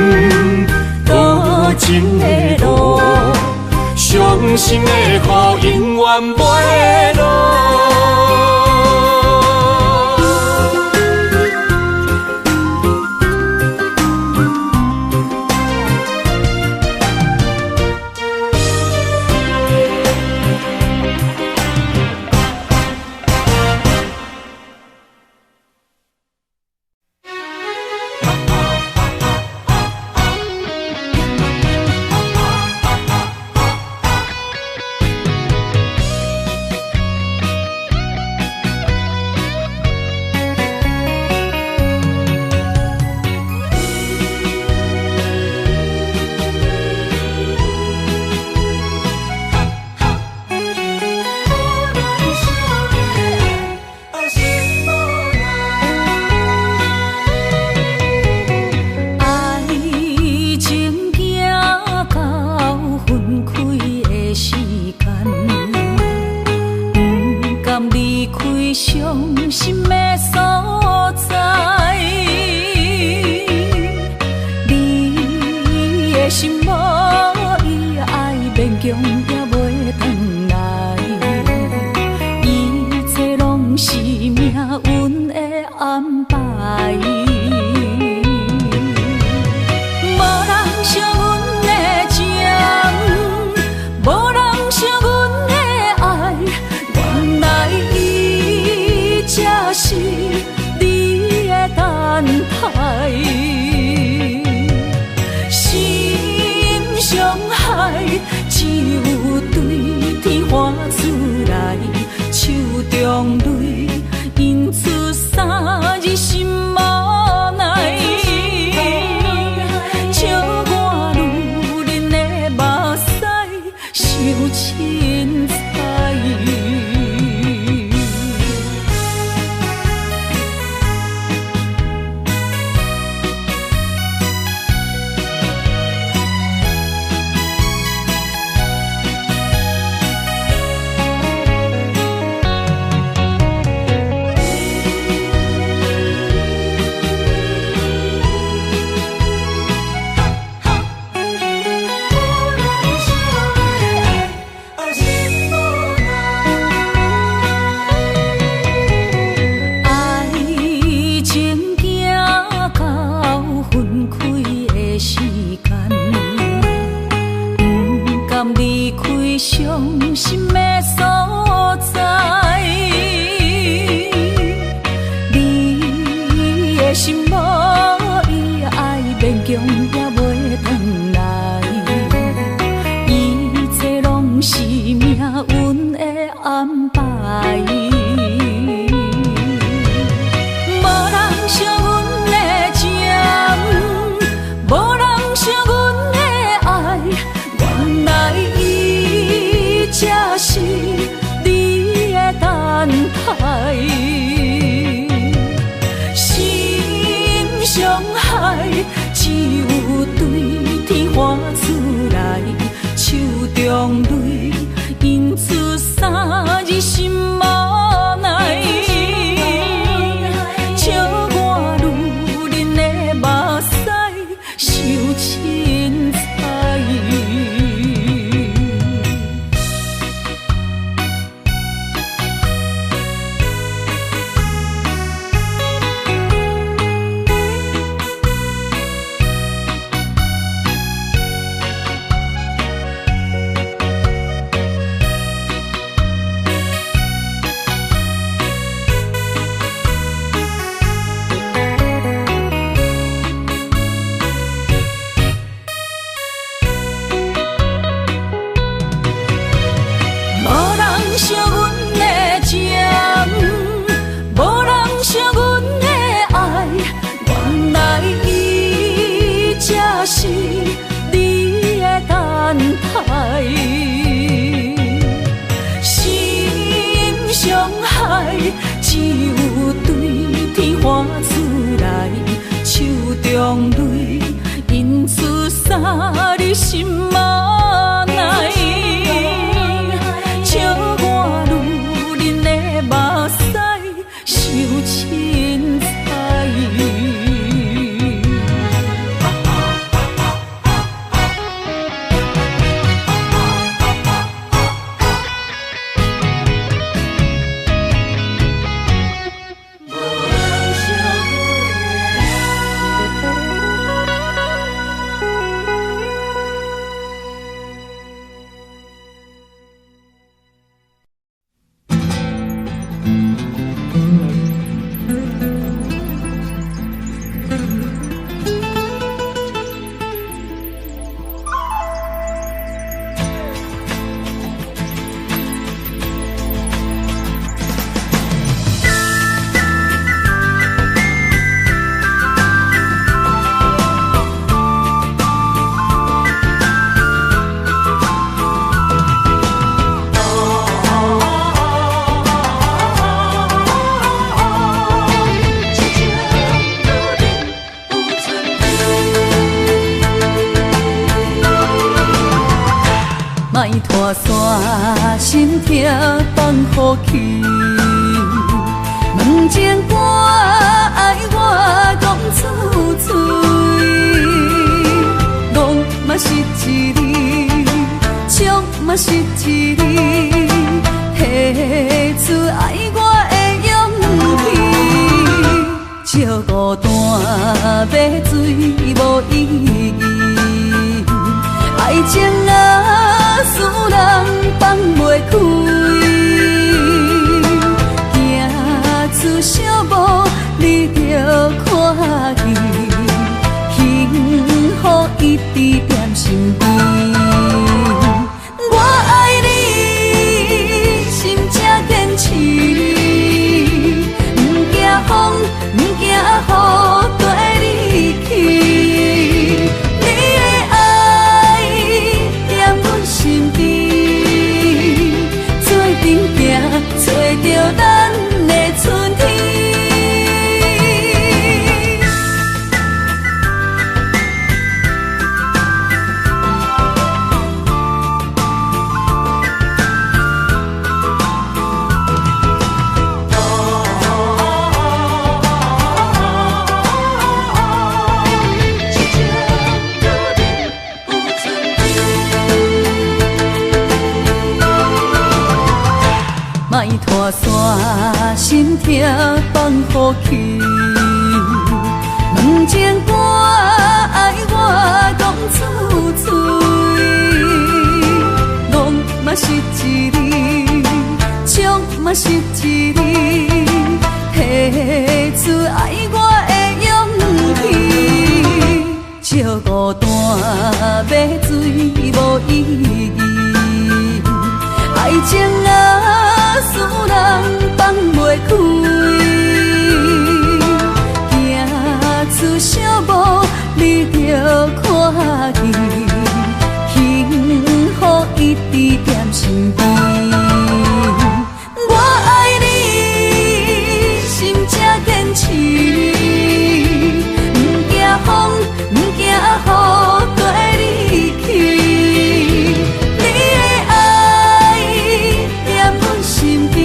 [SPEAKER 1] 多情的路，伤心的雨永远袂落。只有对天花出来，手中泪印出三字心嘛奈，笑我女人的目屎受凊彩。莫拖山心痛放予去，问情歌爱我讲出嘴，戆嘛是一字，唱嘛是一字，下出爱我的勇气，照孤单买水无意义，爱情啊，使人放袂开，行出小步，你着看见，幸福一直踮身边。我爱你，心正坚持，不惊风，不惊雨，跟你去。身边，做阵行，找着咱的春天。莫拖山心痛放予去，问情歌爱我讲出嘴，戆嘛是一字，唱嘛是一字，下出爱我的勇气，照孤单买水无意义，爱情啊，使人放袂开，行出小步，你着看见，幸福一直踮身边。我爱你，心正坚持，不惊风，不惊雨，跟你去。身边，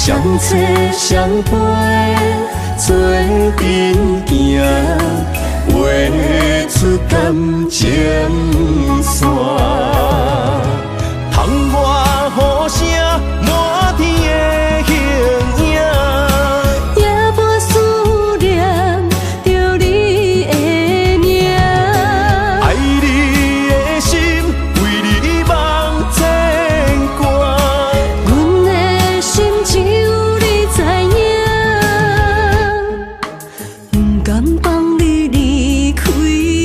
[SPEAKER 2] 相找相陪，做阵行，画出感情线。窗外雨声满天的形影，
[SPEAKER 1] 夜半思念着你的名。
[SPEAKER 2] 爱你的心为你梦牵挂，
[SPEAKER 1] 阮的心只有你知影，不甘放你离开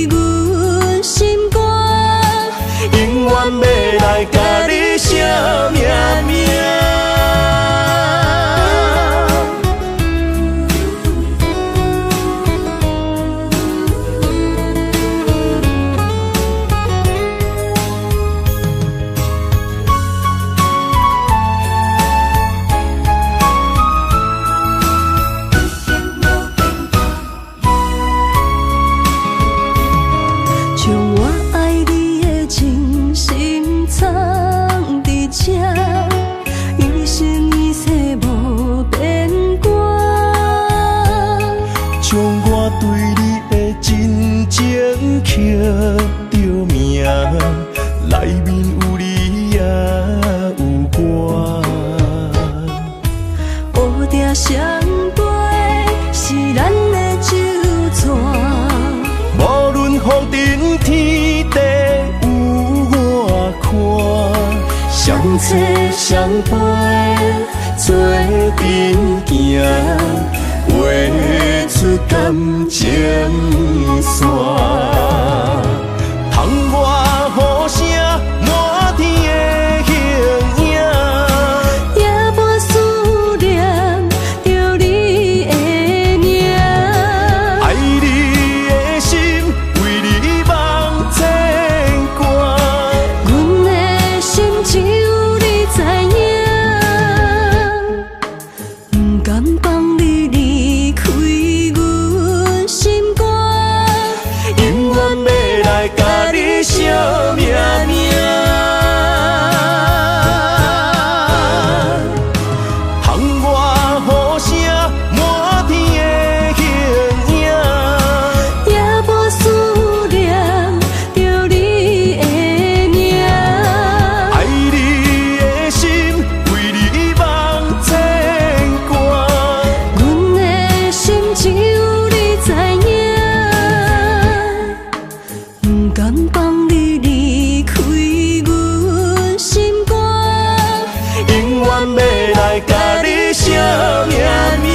[SPEAKER 1] 阮心肝，
[SPEAKER 2] 永远要来甲你写命名。
[SPEAKER 1] 将我爱你的真心藏伫这，一生一世无变卦。
[SPEAKER 2] 将我对你的真情刻着名，内面有你也有我。
[SPEAKER 1] 乌蝶双飞是咱的酒泉，
[SPEAKER 2] 无论风尘天地有我看，相找相陪，做阵行，画出感情线。窗外雨声满天的形影，
[SPEAKER 1] 夜半思念着你的名。
[SPEAKER 2] 爱你的心为你梦牵挂，
[SPEAKER 1] 阮的心只有你知影，不甘放你离开阮心肝，
[SPEAKER 2] 永远要来甲你写命名。窗外雨声满天的形影，
[SPEAKER 1] 夜半思念着你的名。
[SPEAKER 2] 爱你的心为你梦牵挂，
[SPEAKER 1] 阮的心只有你知影，不甘放你离开阮心肝，
[SPEAKER 2] 永远要来甲你写命名。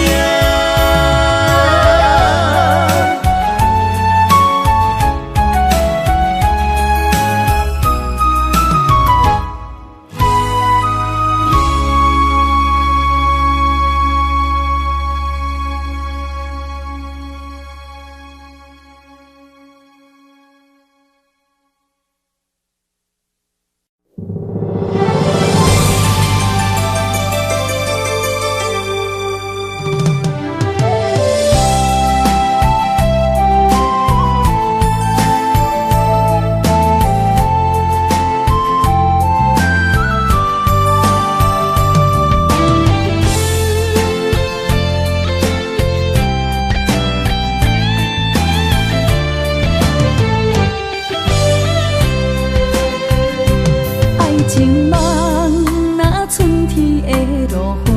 [SPEAKER 1] 情梦那春天的落花，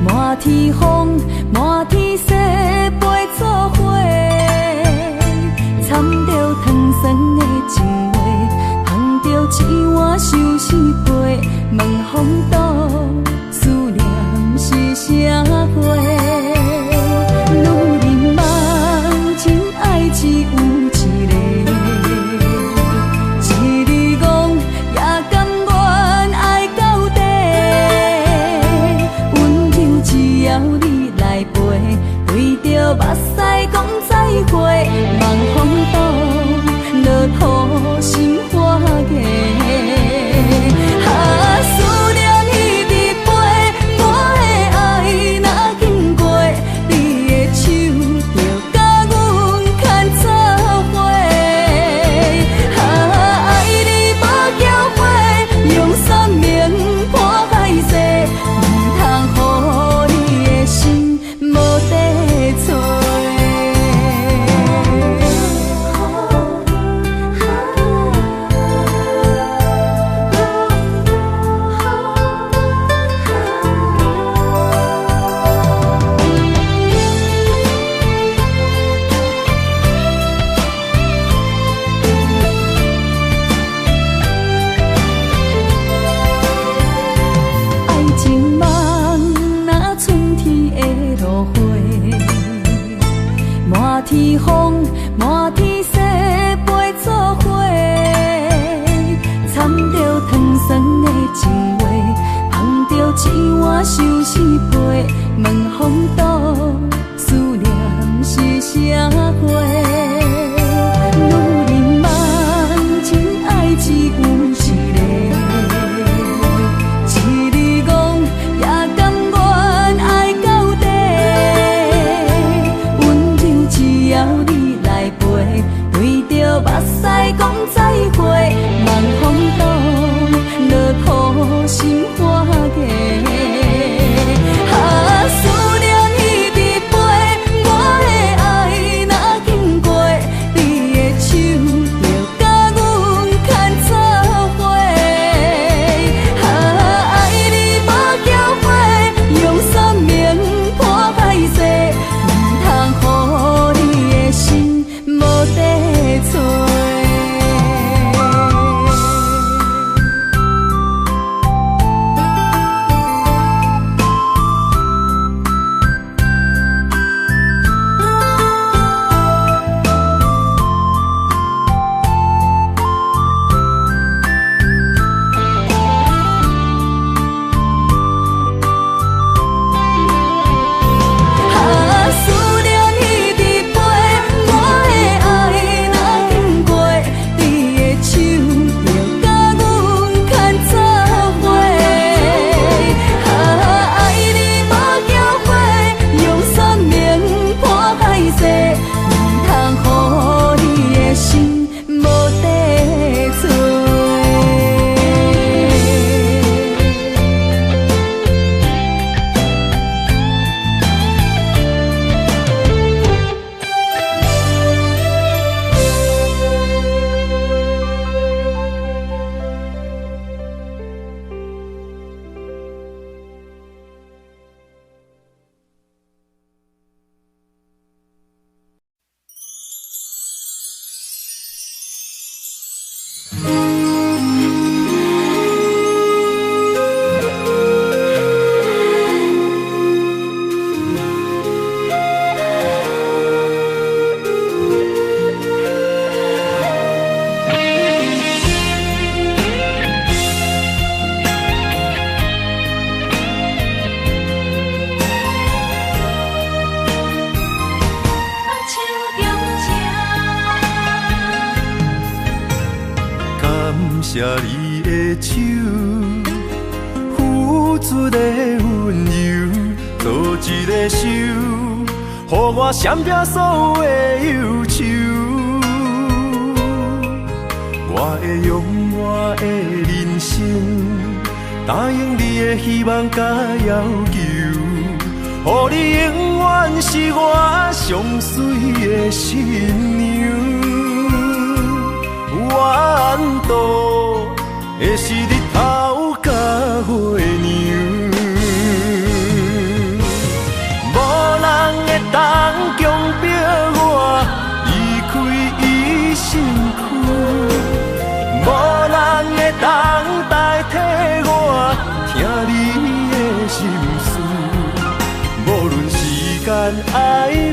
[SPEAKER 1] 满天风，满天雪，陪做伙，掺着糖酸的情话，捧着一碗相思杯，问风岛思念是啥货？女人梦情爱只有一个。为着目屎讲再会，望风岛落土心花芽。思念
[SPEAKER 3] 谢你的手，付出的温柔，做一个手，予我闪避所有的忧愁。我会用我的人生，答应你的希望甲要求，予你永远是我上水的新娘。缘途会是日头甲月亮，无人会当强迫我离开伊身躯，无人会当代替我听你的心事。无论时间爱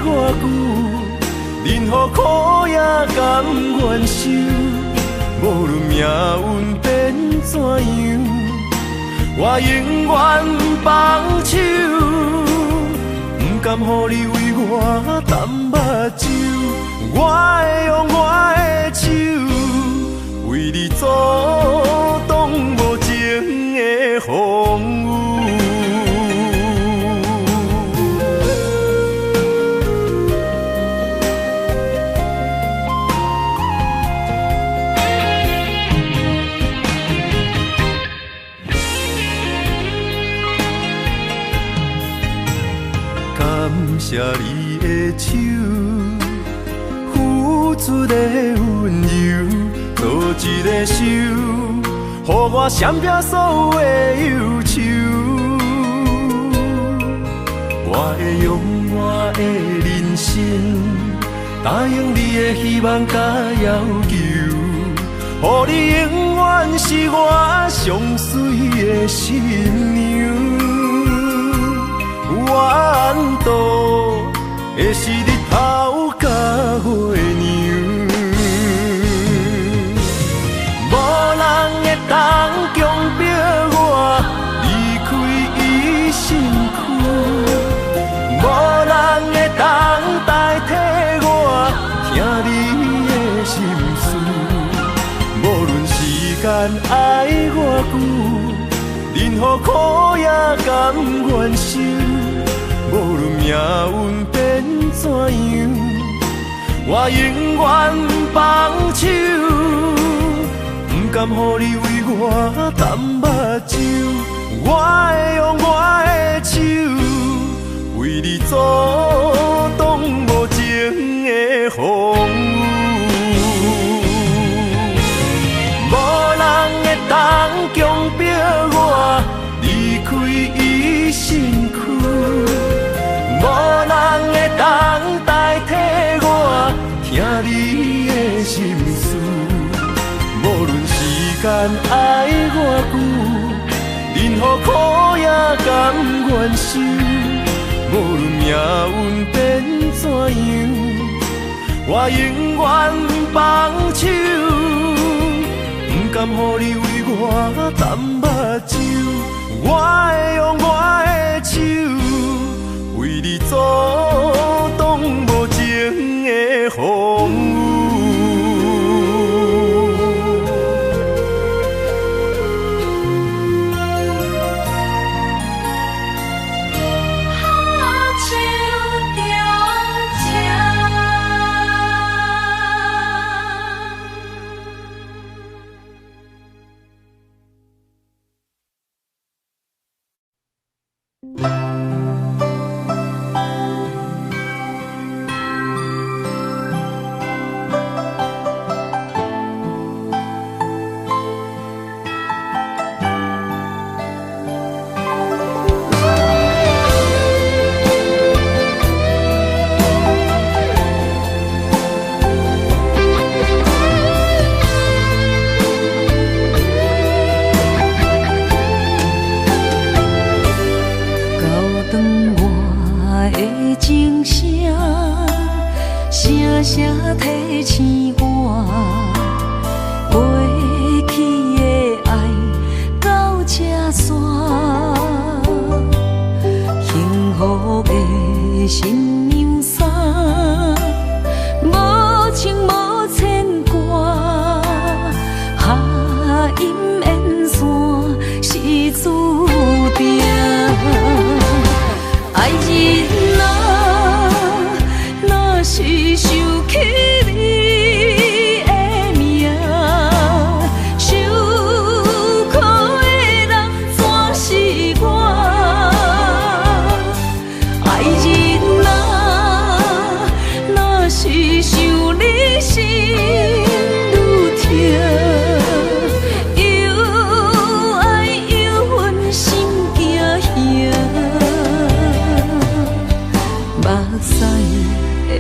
[SPEAKER 3] 偌久，任何苦也甘愿受。无论命运变怎样，我永远放手，不甘予你为我淡目睭。我会用我的手，为你阻挡无情的风雨。感谢你的手，付出的温柔，做一个手，予我闪避所有的忧愁。我会用我的人生，答应你的希望甲要求，予你永远是我上水的新娘。缘途会是日头甲月亮，无人会当强迫我离开伊身躯，无人会当代替我听你的心事。无论时间爱偌久，任何苦也甘愿受。无论命运变怎样，我永远放手，不甘予你为我淡目睭。我会用我的手，为你阻挡无情的风雨。无人会当强迫我离开伊身躯，无人会当代替我听你的心事。无论时间爱偌久，任何苦也甘愿受。无论命运变怎样，我永远放手，不甘予你为我淡目睭。我会用我的手，为你阻挡无情的风雨。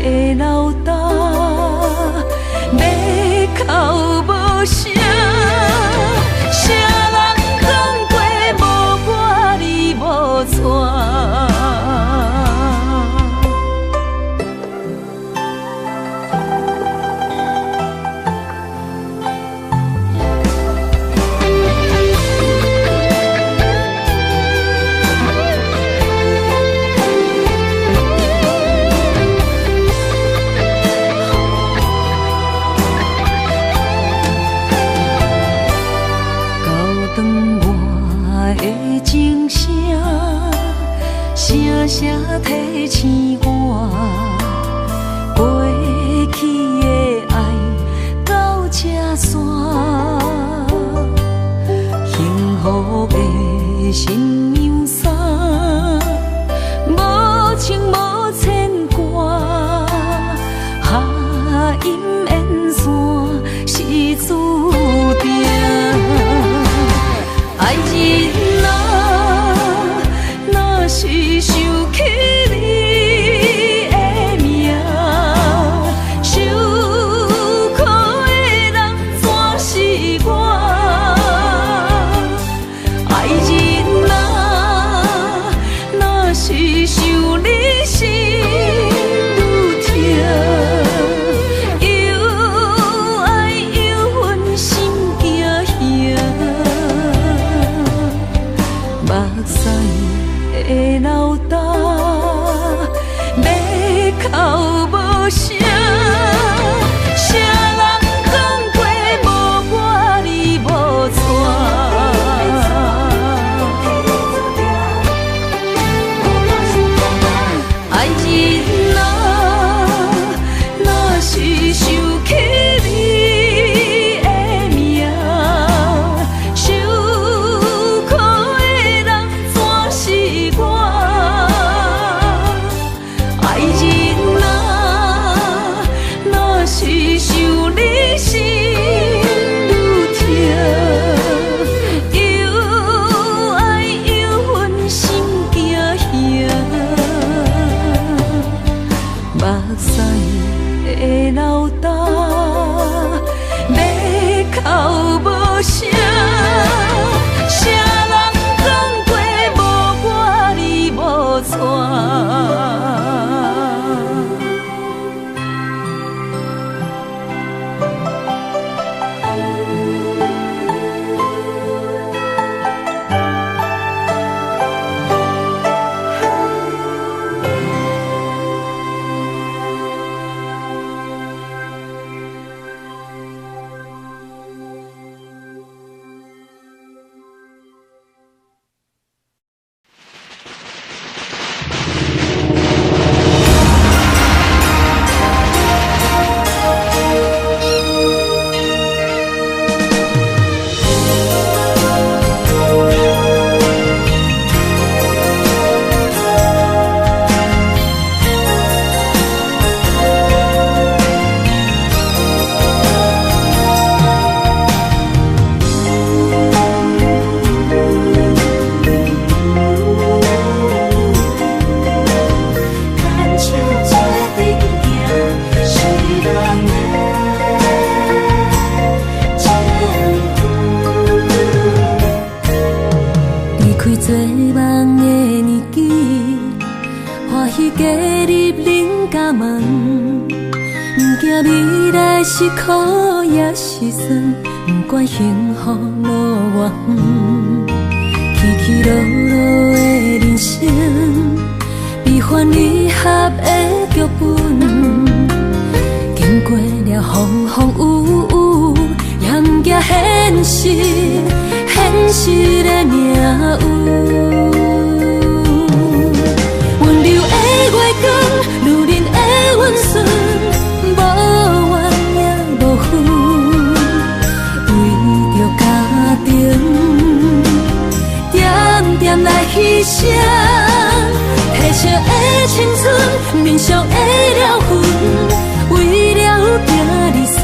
[SPEAKER 1] 的老大，要哭无声，谁人讲过无我你无带？声声提醒我，过去的爱到这线，幸福的新娘衫，无情无牵挂，下阴缘线是注定，爱人啊，若是想起你的名，受苦的人全是我。爱人啊，若是想你心愈痛，又爱又恨心惊吓，目屎的老大，要哭无声，谁人讲过无我你无带？爱人啊，若是想起你的名，受苦的人全是我。爱人啊，若是想你心愈痛，又爱又恨心惊吓，目屎的老大，要哭无声，谁人讲过无我你无带？做梦的年纪，欢喜加入恁家门，不惊未来是苦也是酸，不管幸福路偌远，起起落落的人生，悲欢离合的剧本，经过了风风雨雨，也不惊现实。现实的命运，温柔的月光，女人的温顺，无怨也无恨，为着家庭，点点来牺牲，褪色的青春，面上的了痕，为了行日顺。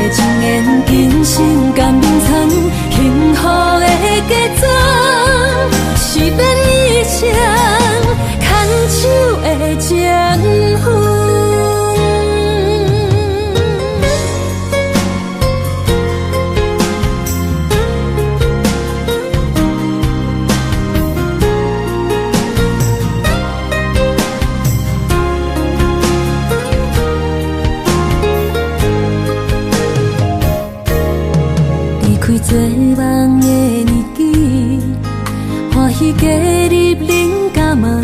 [SPEAKER 1] 情缘今生甘眠床，幸福的嫁妆是变以前牵手的开做梦的年纪，欢喜加入人家门，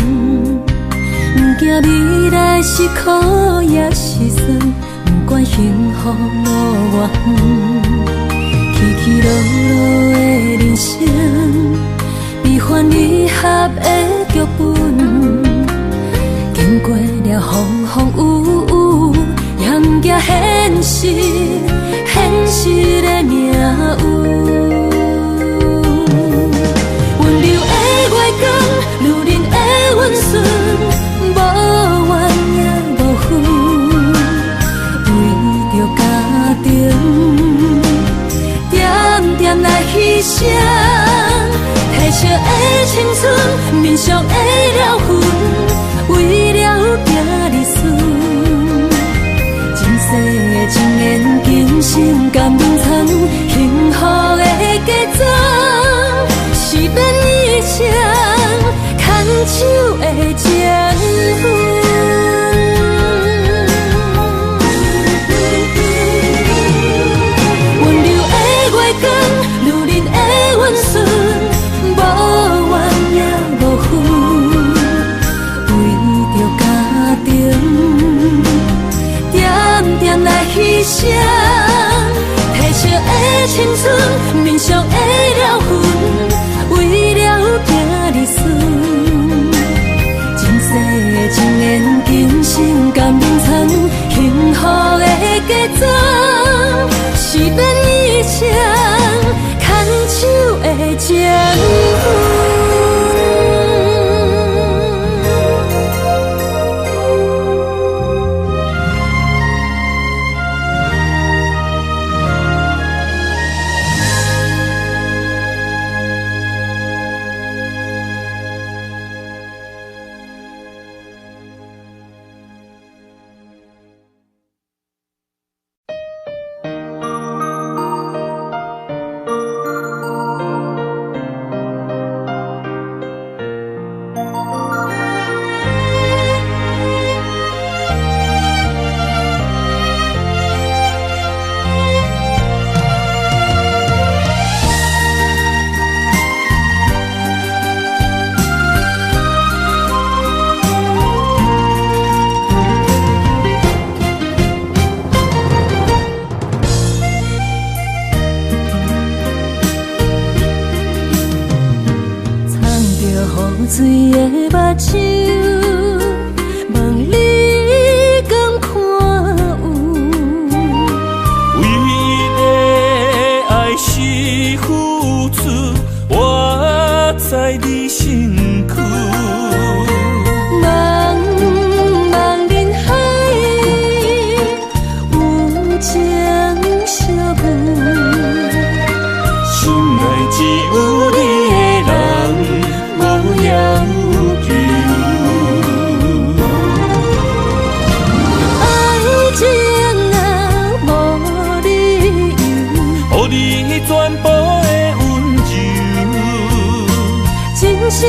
[SPEAKER 1] 不惊未来是苦也是酸，不管幸福路偌远，起起落落的人生，悲欢离合的剧本，经过了风风雨雨，也不惊现实，现实的命运。温柔的月光，女人的温顺，无怨也无恨，为着家庭，点点来牺牲。褪色的青春，面上的了痕，为了行日顺。前世的情缘，今生甘愿藏，幸福的假装，是变一生牵手的情分。温柔的月光，女人的温顺，无怨也无恨，为着家庭，点点来牺牲。褪色的青春，面上的了痕，为了行日顺。前世的情缘，今生甘愿藏，幸福的假装，是变一生牵手的情分。水的目睭，望你敢看有。
[SPEAKER 2] 为了爱是付出，我在你身躯。
[SPEAKER 1] 茫茫人海，有情相伴，
[SPEAKER 2] 心内只有你的人。无要求，
[SPEAKER 1] 爱情啊无理由，
[SPEAKER 2] 予你全部的温柔，
[SPEAKER 1] 真心。